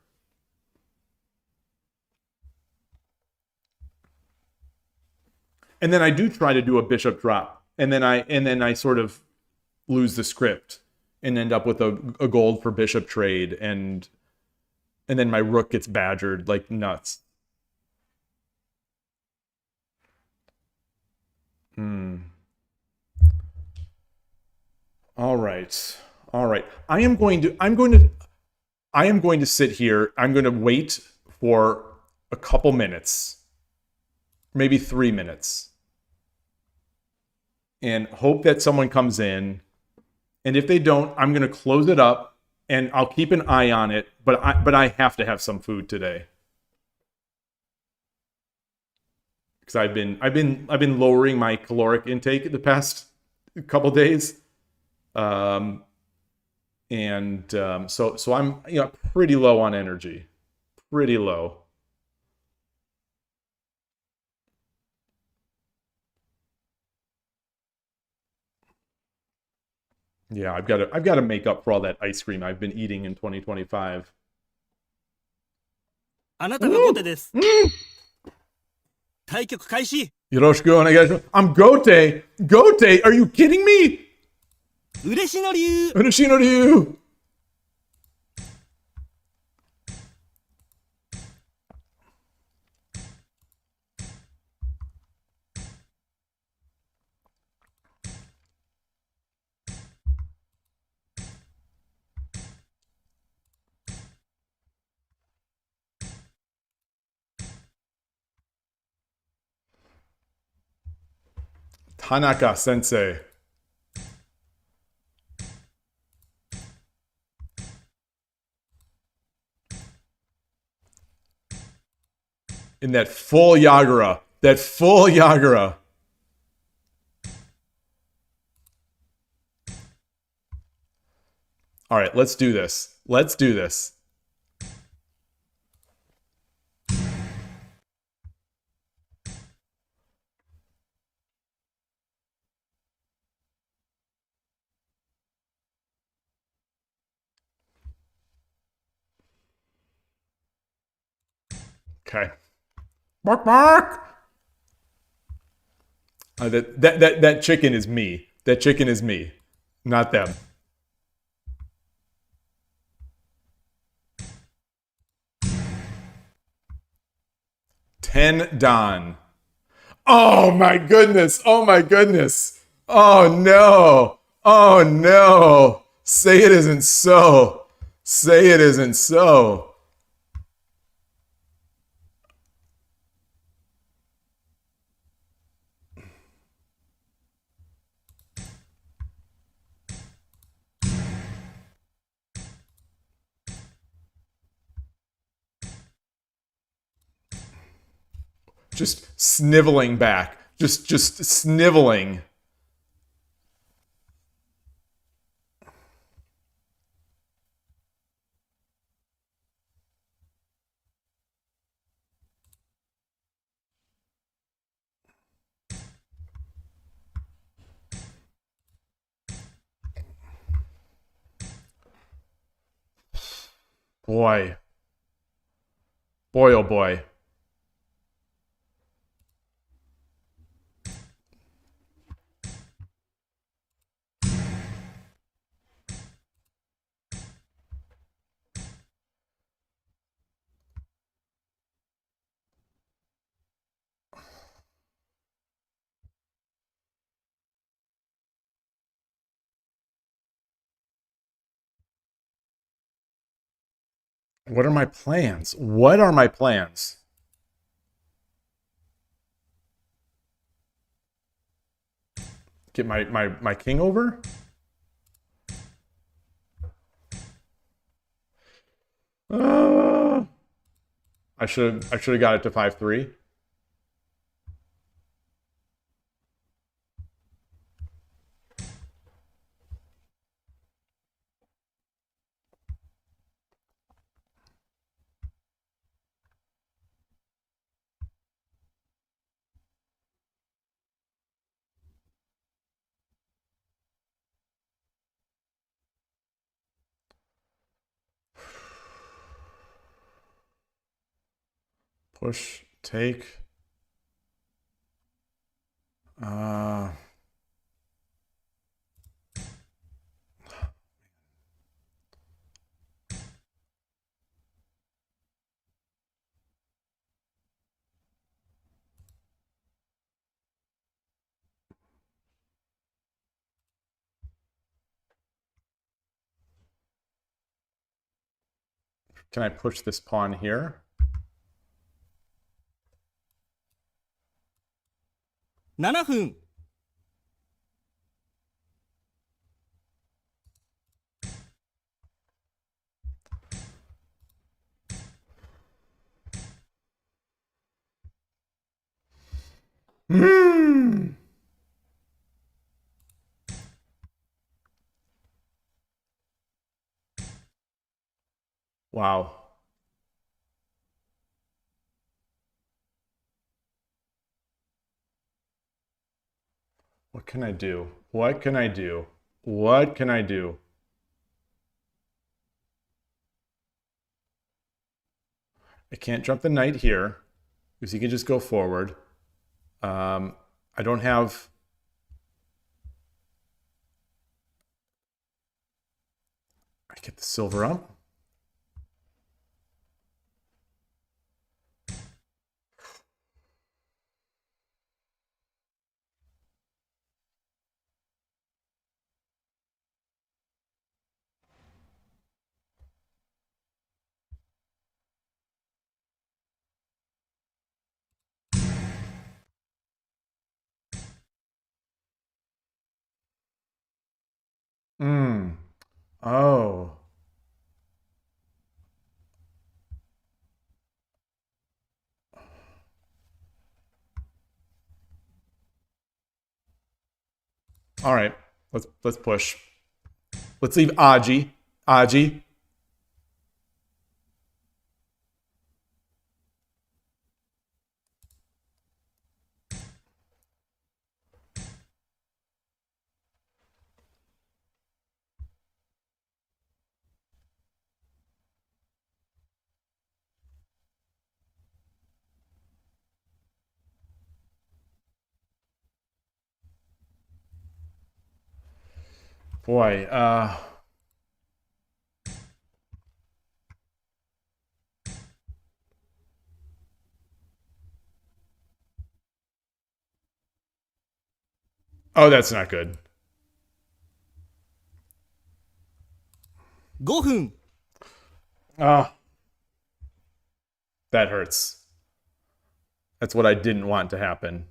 And then I do try to do a bishop drop, and then I sort of lose the script and end up with a gold for bishop trade, and then my rook gets badgered like nuts. All right. I am going to sit here. I'm going to wait for a couple minutes, maybe 3 minutes, and hope that someone comes in. And if they don't, I'm going to close it up and I'll keep an eye on it. But I have to have some food today, because I've been lowering my caloric intake the past couple days. So I'm pretty low on energy, pretty low. Yeah, I've got to make up for all that ice cream I've been eating in 2025. あなたが後手です。対局開始。 Yoroshiku onegaishimasu. I'm Gote. Gote, are you kidding me? 嬉しの龍。 Urashino Ryu. Tanaka sensei. In that full Yagura. That full Yagura. All right, let's do this. Let's do this. Okay. Bark, bark. That chicken is me. That chicken is me, not them. $10. Oh my goodness. Oh my goodness. Oh no. Oh no. Say it isn't so. Say it isn't so. Just sniveling back. Just sniveling. Boy. Boy, oh boy. What are my plans? What are my plans? Get my king over? I should have got it to 5-3. Push, take. Can I push this pawn here? 7分 Wow. What can I do? What can I do? What can I do? I can't jump the knight here because he can just go forward. I don't have... I get the silver up. Oh. All right. Let's push. Let's leave Aji. Aji. Boy, oh, that's not good. 5分 Oh. That hurts. That's what I didn't want to happen.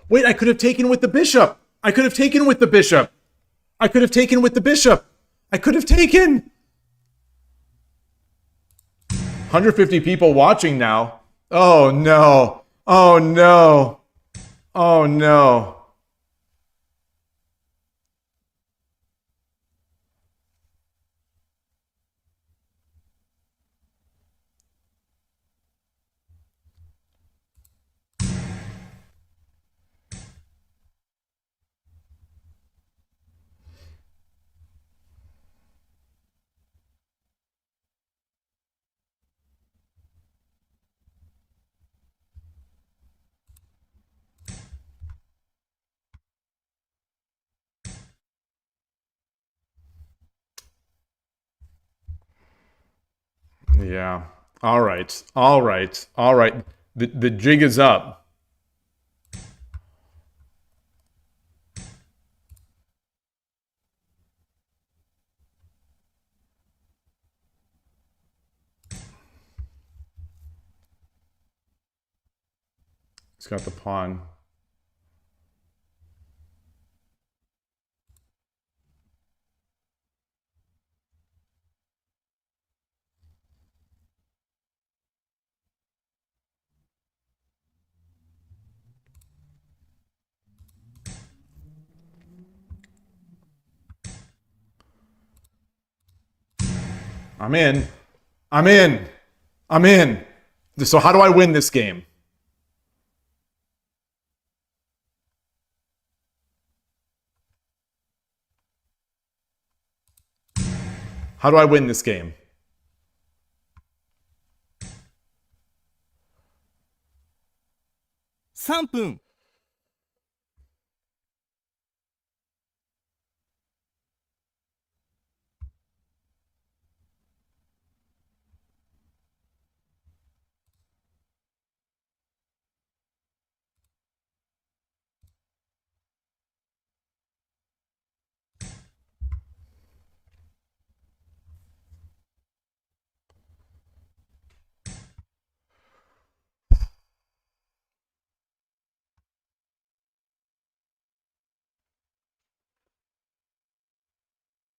Wait, I could have taken with the bishop. I could have taken with the bishop. I could have taken with the bishop. I could have taken. 150 people watching now. Oh no. Oh no. Oh no. Yeah. All right. All right. All right. The jig is up. He's got the pawn. I'm in. I'm in. I'm in. So how do I win this game? How do I win this game? $3分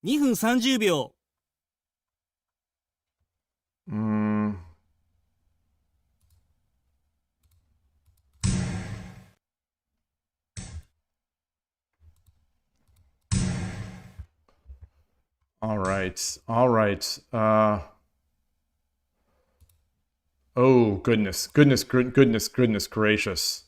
2分30秒 All right. All right. Oh, goodness. Goodness, goodness, goodness gracious.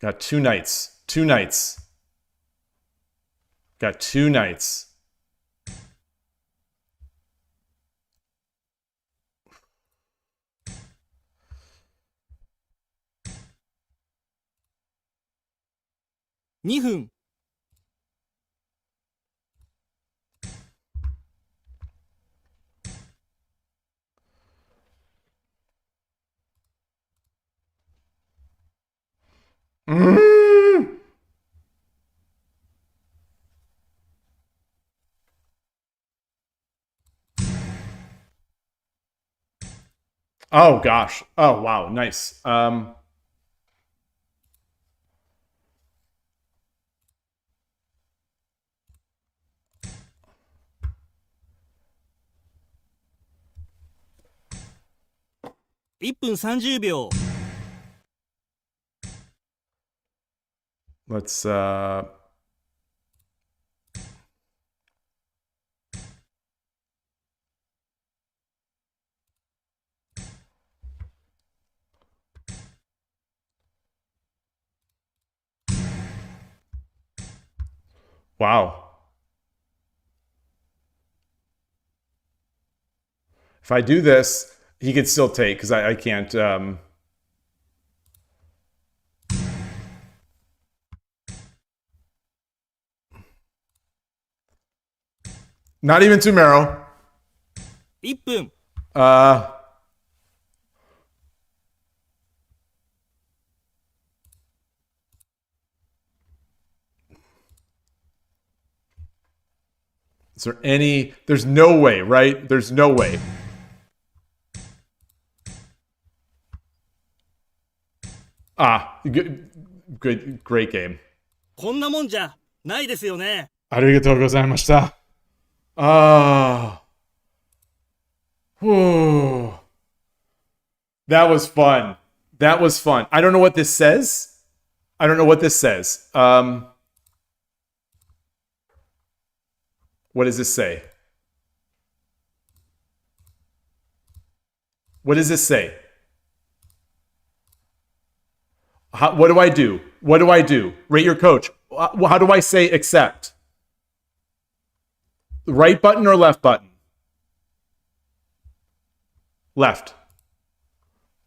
Got 2 knights. 2 knights. Got 2 knights.2分 Oh gosh. Oh wow. Nice.1分30秒 Let's wow. If I do this, he could still take because I can't. Not even Tumero. 1分 Is there any? There's no way, right? There's no way. Ah, good, great game. こんなもんじゃないですよね。arigatou gozaimashita. Ah. Whew. That was fun. That was fun. I don't know what this says. I don't know what this says. What does this say? What does this say? What do I do? What do I do? Rate your coach. How do I say accept? Right button or left button? Left.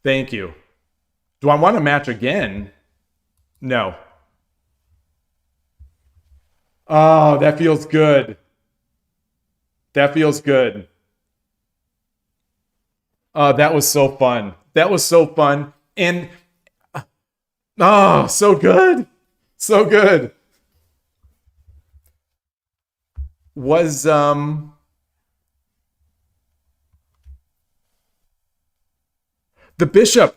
Thank you. Do I want to match again? No. Oh, that feels good. That feels good. That was so fun. That was so fun. And, oh, so good. So good. Was, the bishop,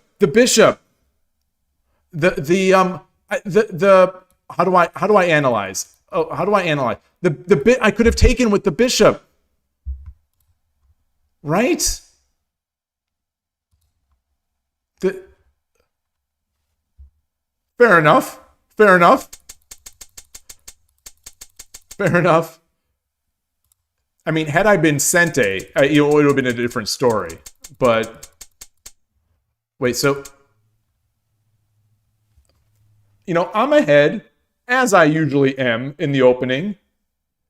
how do I analyze? Oh, how do I analyze? The bit I could have taken with the bishop. Right? Fair enough. Fair enough. Fair enough. I mean, had I been Sente, it would have been a different story. But wait, so I'm ahead, as I usually am in the opening.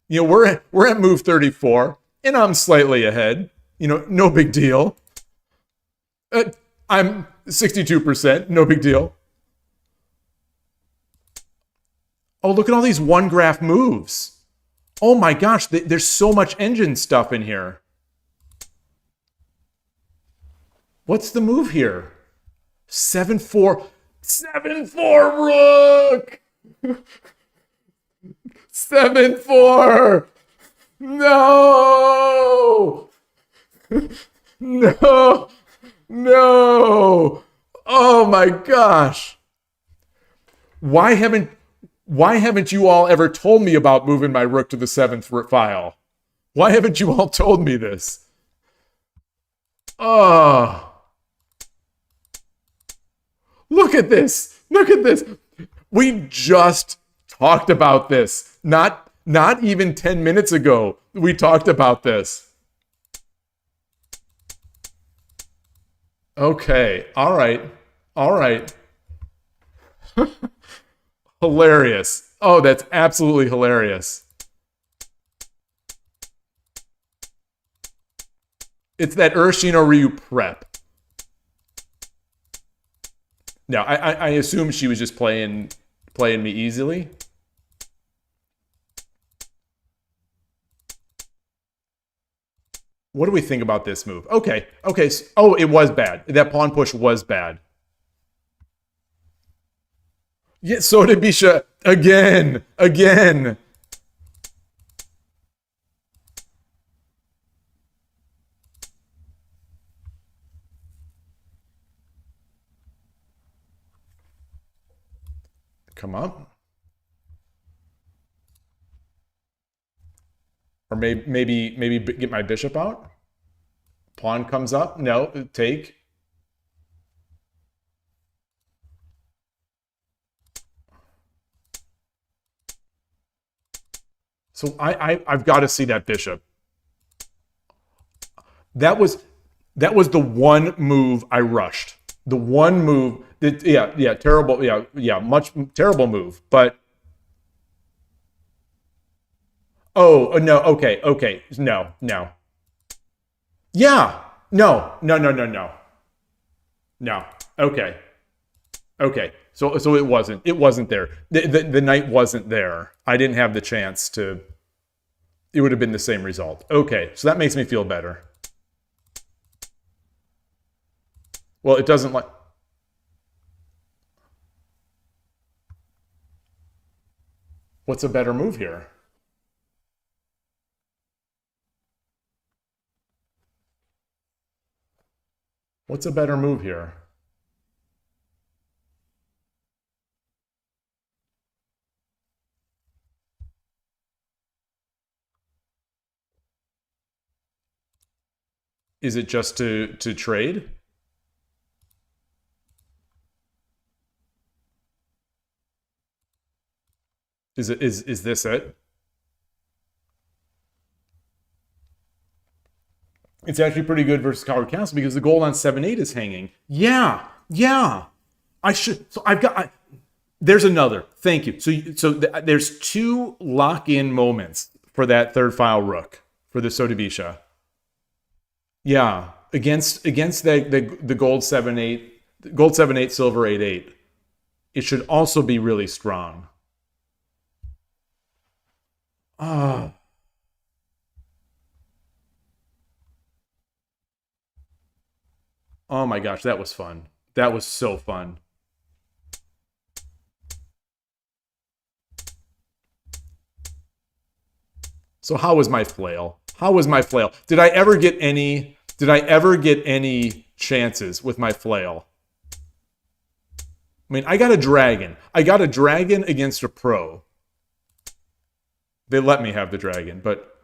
We're at move 34, and I'm slightly ahead. No big deal. I'm 62%, no big deal. Oh, look at all these one graph moves. Oh my gosh, there's so much engine stuff in here. What's the move here? 7-4. 7-4 rook! 7-4! No! No! No! Oh my gosh! Why haven't you all ever told me about moving my rook to the 7th file? Why haven't you all told me this? Oh. Look at this. Look at this. We just talked about this. Not even 10 minutes ago, we talked about this. Okay. All right. All right. Hilarious. Oh, that's absolutely hilarious. It's that Urshino Ryu prep. Now, I assume she was just playing me easily. What do we think about this move? Okay. Oh, it was bad. That pawn push was bad. Yeah, so did Bisha. Again. Come up. Or maybe get my bishop out. Pawn comes up. No, take. So I've got to see that bishop. That was the one move I rushed. The one move that, yeah, terrible, much terrible move. But oh no, okay, no. Yeah, no. Okay. So it wasn't there. The knight wasn't there. I didn't have the chance to. It would have been the same result. Okay, so that makes me feel better. Well, it doesn't like. What's a better move here? What's a better move here? Is it just to trade? Is this it? It's actually pretty good versus Coward Castle because the gold on 7-8 is hanging. Yeah, yeah. I should. So I've got. There's another. Thank you. There's two lock-in moments for that third file rook for the Sotobisha. Yeah, against the gold 7-8, gold 7-8, silver 8-8. It should also be really strong. Ah. Oh my gosh, that was fun. That was so fun. So how was my flail? How was my flail? Did I ever get any chances with my flail? I mean, I got a dragon. I got a dragon against a pro. They let me have the dragon, but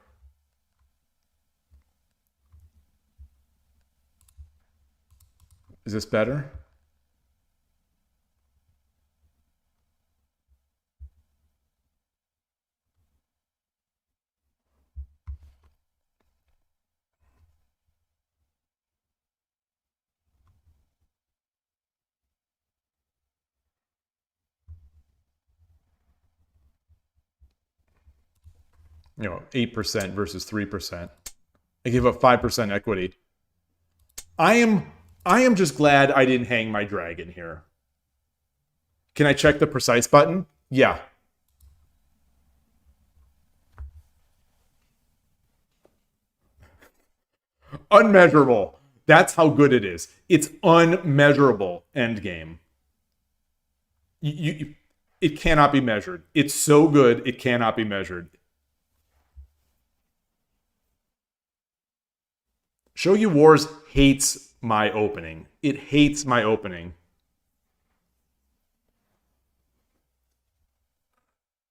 is this better? You know, 8% versus 3%. I give up 5% equity. I am just glad I didn't hang my dragon here. Can I check the precise button? Yeah. Unmeasurable. That's how good it is. It's unmeasurable endgame. It cannot be measured. It's so good, it cannot be measured. Shogi Wars hates my opening. It hates my opening.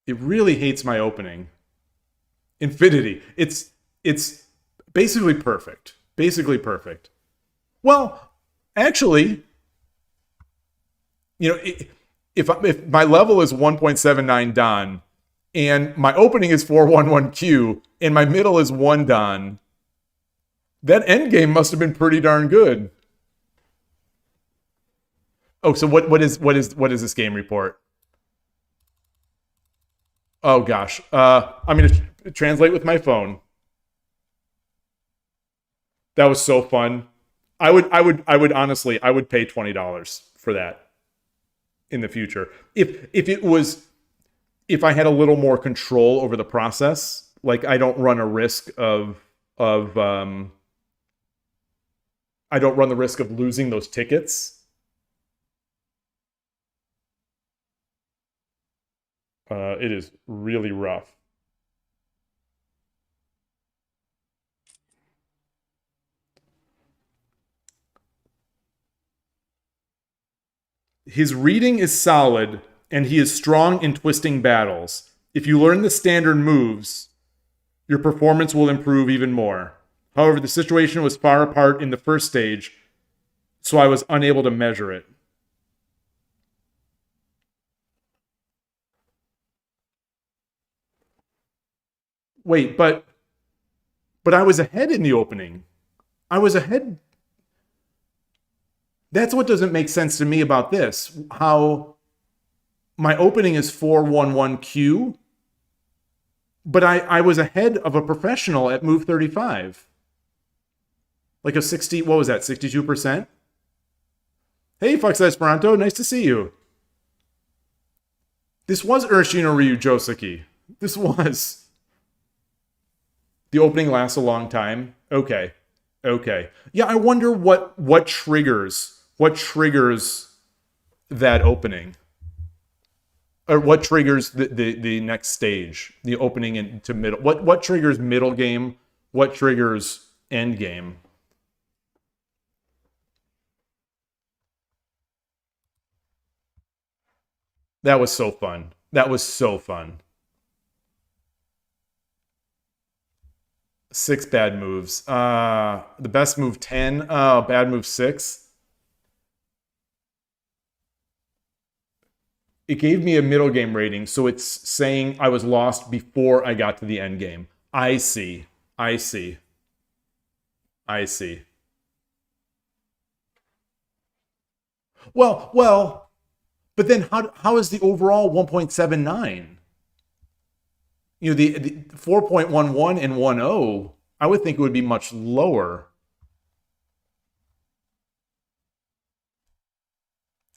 It really hates my opening. Infinity. It's basically perfect. Basically perfect. Well, actually, you know, if my level is 1.79 Dan and my opening is 411Q and my middle is 1 Dan, that endgame must have been pretty darn good. Oh, so what is this game report? Oh gosh, I'm gonna translate with my phone. That was so fun. I would honestly, I would pay $20 for that in the future. If I had a little more control over the process, like I don't run a risk of I don't run the risk of losing those tickets. It is really rough. His reading is solid, and he is strong in twisting battles. If you learn the standard moves, your performance will improve even more. However, the situation was far apart in the first stage, so I was unable to measure it. Wait, but I was ahead in the opening. I was ahead. That's what doesn't make sense to me about this. How my opening is 411Q, but I was ahead of a professional at move 35. Like a 60, what was that, 62%? Hey, Fox Esperanto, nice to see you. This was Urshino Ryu Joseki. This was. The opening lasts a long time. Okay. Okay. Yeah, I wonder what triggers that opening. Or what triggers the next stage, the opening into middle. What triggers middle game? What triggers end game? That was so fun. That was so fun. 6 bad moves. The best move 10. Oh, bad move 6. It gave me a middle game rating, so it's saying I was lost before I got to the end game. I see. I see. I see. Well, but then how is the overall 1.79? You know, the 4.11 and 1.0, I would think it would be much lower.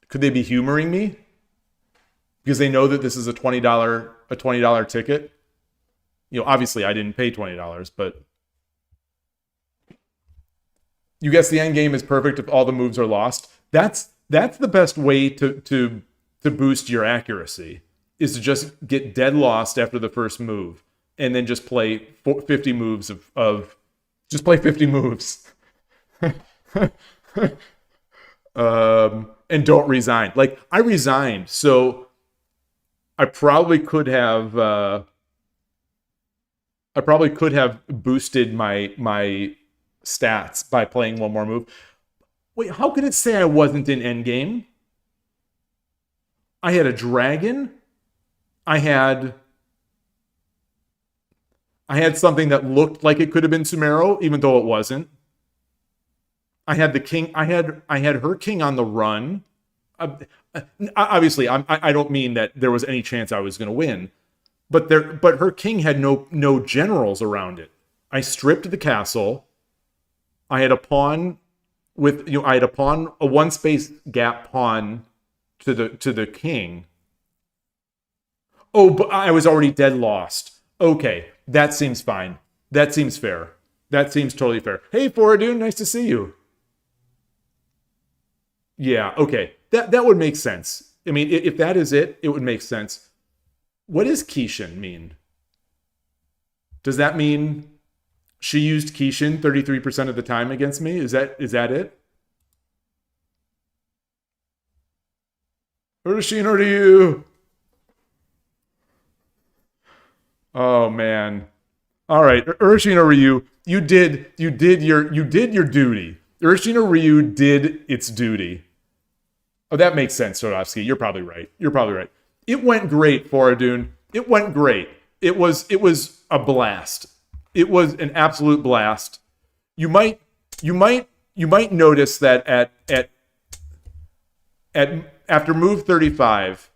Could they be humoring me? Because they know that this is a $20 ticket. You know, obviously I didn't pay $20, but you guess the end game is perfect if all the moves are lost. That's the best way to boost your accuracy, is to just get dead lost after the first move and then just play 50 moves of just play 50 moves. And don't resign. Like, I resigned, so I probably could have boosted my stats by playing one more move. Wait, how could it say I wasn't in endgame? I had a dragon. I had something that looked like it could have been Sumero, even though it wasn't. I had the king. I had her king on the run. Obviously, I don't mean that there was any chance I was going to win, but her king had no generals around it. I stripped the castle. I had a pawn a one space gap pawn to the king. Oh, but I was already dead lost. Okay, that seems fine. That seems fair. That seems totally fair. Hey, Foradun, nice to see you. Yeah, okay. That would make sense. I mean, if that is it, it would make sense. What does Kishin mean? Does that mean she used Kishin 33% of the time against me? Is that it? Urushin Ryu. Oh man. All right, Urushin Ryu, you did your duty. Urushin Ryu did its duty. Oh, that makes sense, Sodovsky. You're probably right. It went great, Foradun. It went great. It was a blast. It was an absolute blast. You might notice that at after move 35,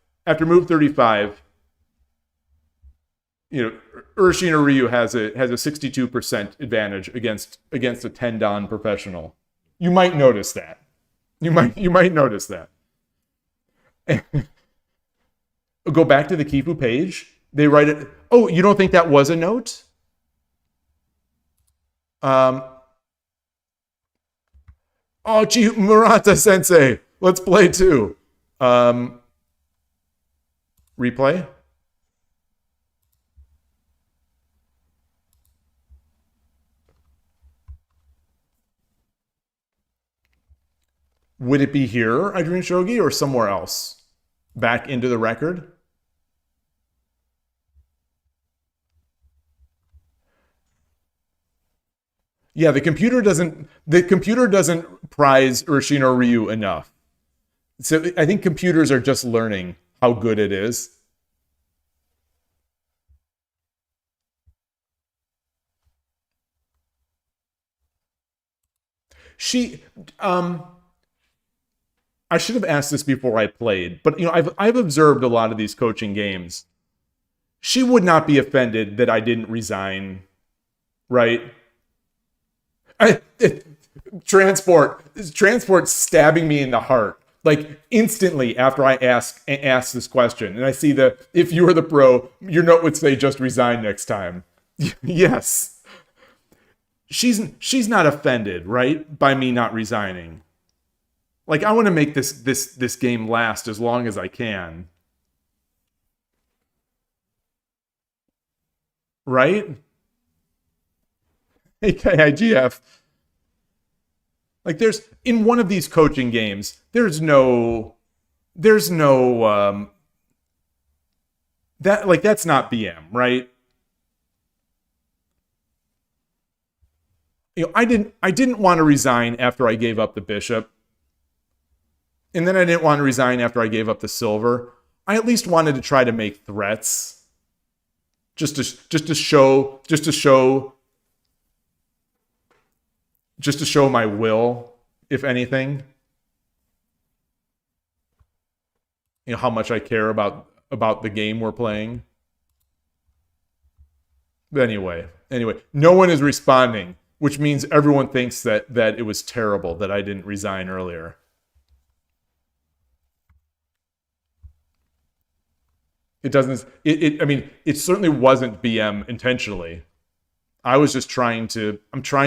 you know, Urushin Ryu has a 62% advantage against a 10 dan professional. You might notice that. You might notice that. Go back to the Kifu page. They write it. Oh, you don't think that was a note? Oh, gee, Murata Sensei. Let's play too. Replay. Would it be here, Adrian Shogi, or somewhere else? Back into the record? Yeah, the computer doesn't prize Urushin Ryu enough. So I think computers are just learning how good it is. I should have asked this before I played, but you know, I've observed a lot of these coaching games. She would not be offended that I didn't resign, right? Transport stabbing me in the heart, like instantly after I ask this question, and I see that if you were the pro, your note would say just resign next time. Yes, she's not offended, right, by me not resigning. Like, I want to make this game last as long as I can. Right? Hey, KIGF. Like, there's, in one of these coaching games, there's no, that's not BM, right? I didn't want to resign after I gave up the bishop. And then I didn't want to resign after I gave up the silver. I at least wanted to try to make threats. Just to show my will, if anything. How much I care about the game we're playing. But anyway, no one is responding, which means everyone thinks that it was terrible that I didn't resign earlier. It doesn't. I mean, it certainly wasn't BM intentionally. I was just trying to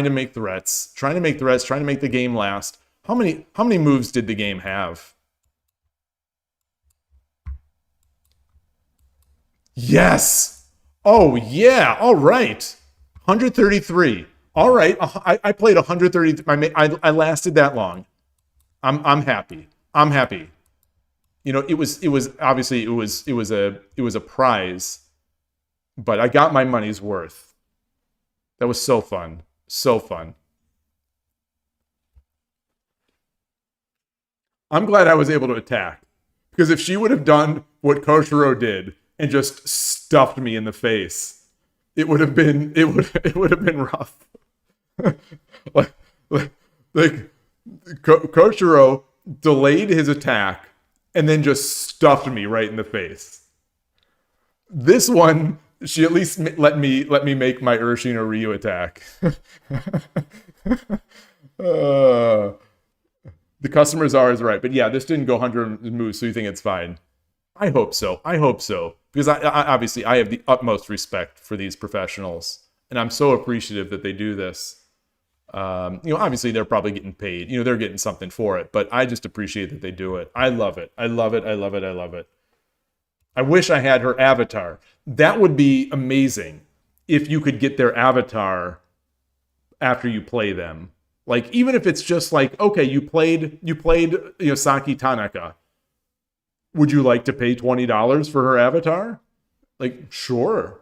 make threats, trying to make the game last. How many moves did the game have? Yes. Oh yeah. All right. 133. All right. I played 130. I lasted that long. I'm happy. I'm happy. It was obviously it was a prize, but I got my money's worth. That was so fun. So fun. I'm glad I was able to attack, because if she would have done what Koshiro did and just stuffed me in the face, it would have been rough. like Koshiro delayed his attack and then just stuffed me right in the face. This one, she at least let me make my Urshin or Ryu attack. The customer czar is right, but yeah, this didn't go 100 moves, so you think it's fine? I hope so. Because I obviously I have the utmost respect for these professionals, and I'm so appreciative that they do this. Obviously they're probably getting paid. They're getting something for it, but I just appreciate that they do it. I love it. I love it. I wish I had her avatar. That would be amazing if you could get their avatar after you play them. Like, even if it's just like, okay, you played Saki Tanaka. Would you like to pay $20 for her avatar? Like, sure.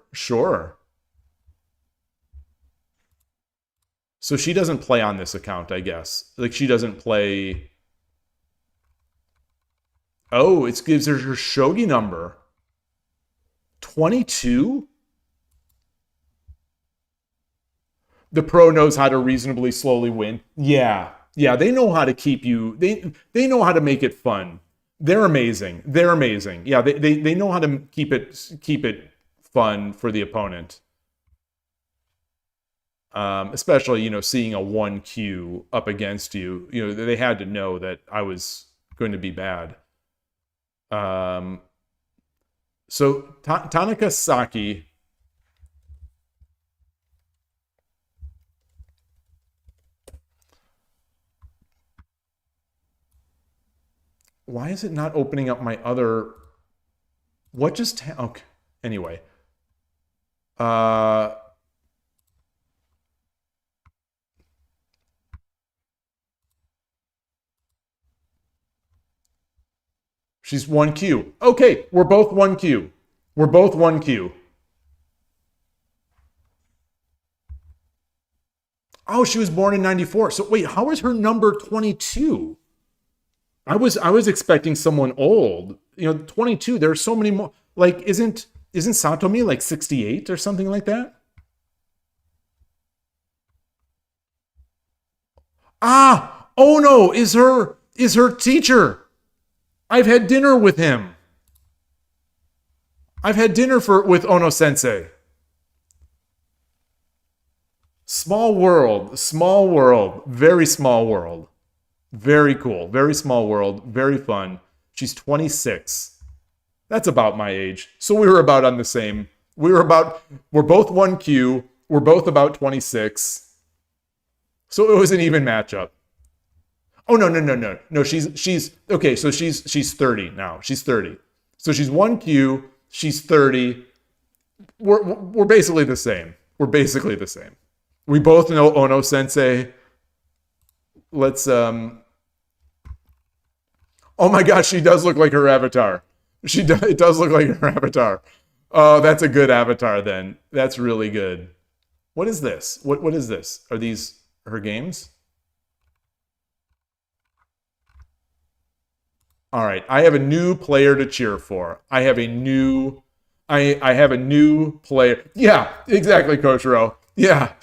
So she doesn't play on this account, I guess. Like, she doesn't play... Oh, it gives her Shogi number. 22? The pro knows how to reasonably slowly win. Yeah, they know how to keep you... They know how to make it fun. They're amazing. Yeah, they know how to keep it fun for the opponent. Especially, seeing a 1Q up against you. They had to know that I was going to be bad. So Tanaka Saki... Why is it not opening up my other... What just... Okay. Anyway. She's 1Q. Okay, we're both 1Q. Oh, she was born in 94. So wait, how is her number 22? I was expecting someone old. 22. There are so many more. Like, isn't Satomi like 68 or something like that? Ah, Ono is her teacher. I've had dinner with him. I've had dinner with Ono Sensei. Small world, very small world. Very cool. Very small world. Very fun. She's 26. That's about my age. So we were about on the same. We're both 1Q. We're both about 26. So it was an even matchup. Oh, no. No, she's okay. So she's 30 now. She's 30. So she's 1Q. She's 30. We're basically the same. We both know Ono Sensei. Let's Oh my gosh, she does look like her avatar. It does look like her avatar. Oh, that's a good avatar then. That's really good. What is this? What is this? Are these her games. All right, I have a new player to cheer for. I have a new player. Yeah, exactly, Koshiro. Yeah.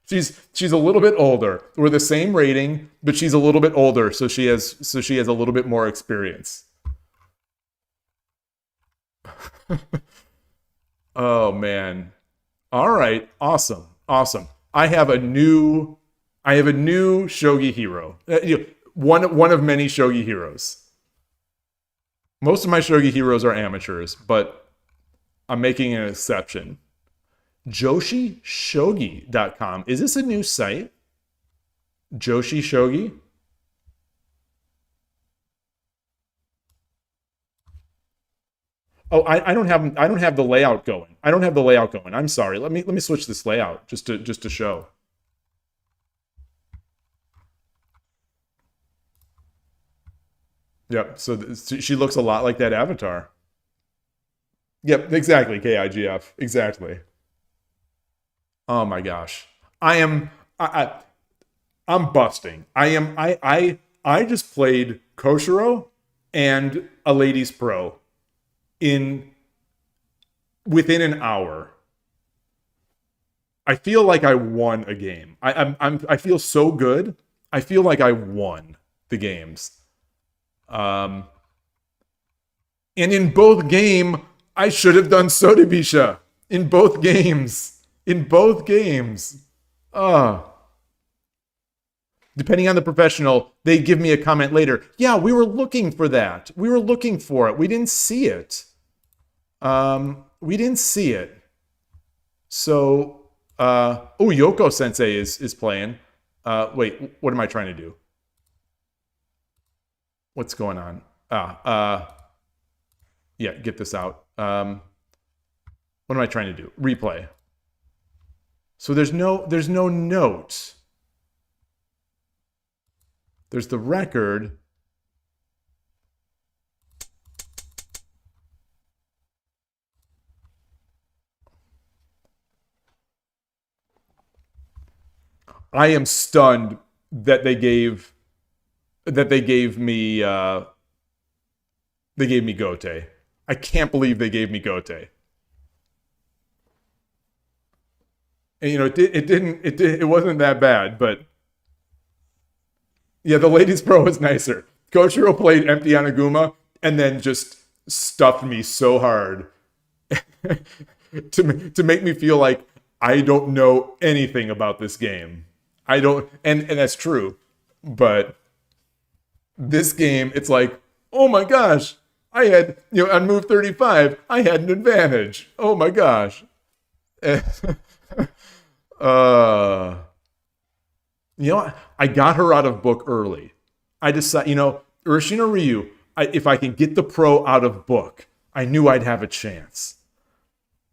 She's a little bit older. We're the same rating, but she's a little bit older, so she has a little bit more experience. Oh man. All right, awesome. I have a new shogi hero. One of many shogi heroes. Most of my shogi heroes are amateurs, but I'm making an exception. JoshiShogi.com. Is this a new site? Joshi Shogi? Oh, I don't have the layout going. I'm sorry. Let me switch this layout just to show. Yep. So she looks a lot like that avatar. Yep. Exactly. KIGF. Exactly. Oh my gosh. I'm busting. I just played Koshiro and a ladies pro within an hour. I feel like I won a game. I feel so good. I feel like I won the games. And in both game, I should have done Sodebisha. In both games. Depending on the professional, they give me a comment later. Yeah, we were looking for that. We were looking for it. We didn't see it. So, Yoko Sensei is playing. Wait, what am I trying to do? What's going on? Yeah, get this out. What am I trying to do? Replay. So there's no note. There's the record. I am stunned that they gave me Gote. I can't believe they gave me Gote. And, it wasn't that bad, but yeah, the ladies pro was nicer. Koshiro played Empty Anaguma and then just stuffed me so hard to make me feel like I don't know anything about this game. I don't, and that's true, but this game, it's like, oh my gosh, I had, on move 35, I had an advantage. Oh my gosh. I got her out of book early. I decided, Urashino Ryu, if I can get the pro out of book, I knew I'd have a chance.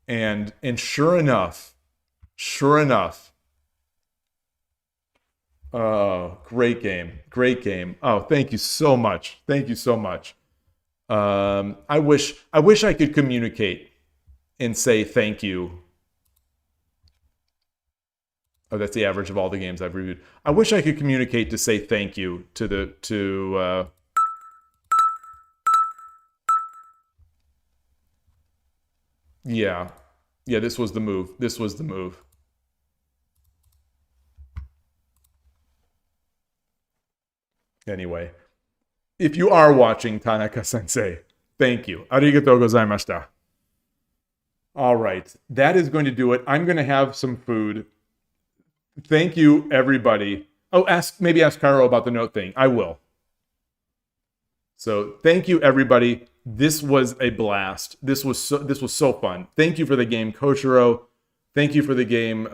And sure enough. Oh, great game. Oh, thank you so much. I wish I could communicate and say thank you. Oh, that's the average of all the games I've reviewed. I wish I could communicate to say thank you to Yeah, this was the move. Anyway, if you are watching, Tanaka-sensei, thank you. Arigatou gozaimashita. All right, that is going to do it. I'm going to have some food. Thank you, everybody. Oh, maybe ask Cairo about the note thing. I will. So thank you, everybody. This was a blast. This was so fun. Thank you for the game, Koshiro. Thank you for the game,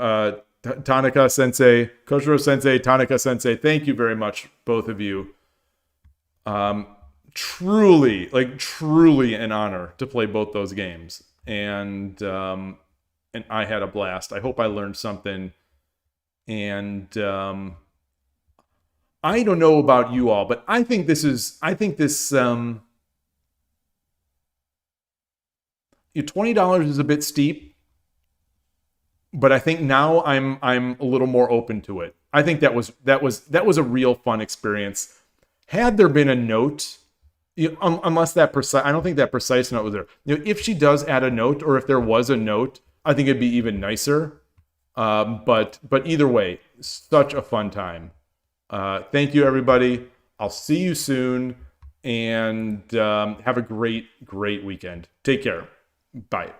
Tanaka-sensei, Koshiro-sensei, Tanaka-sensei. Thank you very much, both of you. Truly an honor to play both those games. And I had a blast. I hope I learned something. And I don't know about you all, but I think this $20 is a bit steep. But I think now I'm a little more open to it. I think that was a real fun experience. Had there been a note, unless that precise, I don't think that precise note was there. If she does add a note, or if there was a note, I think it'd be even nicer. But either way, such a fun time. Thank you, everybody. I'll see you soon, and have a great weekend. Take care. Bye.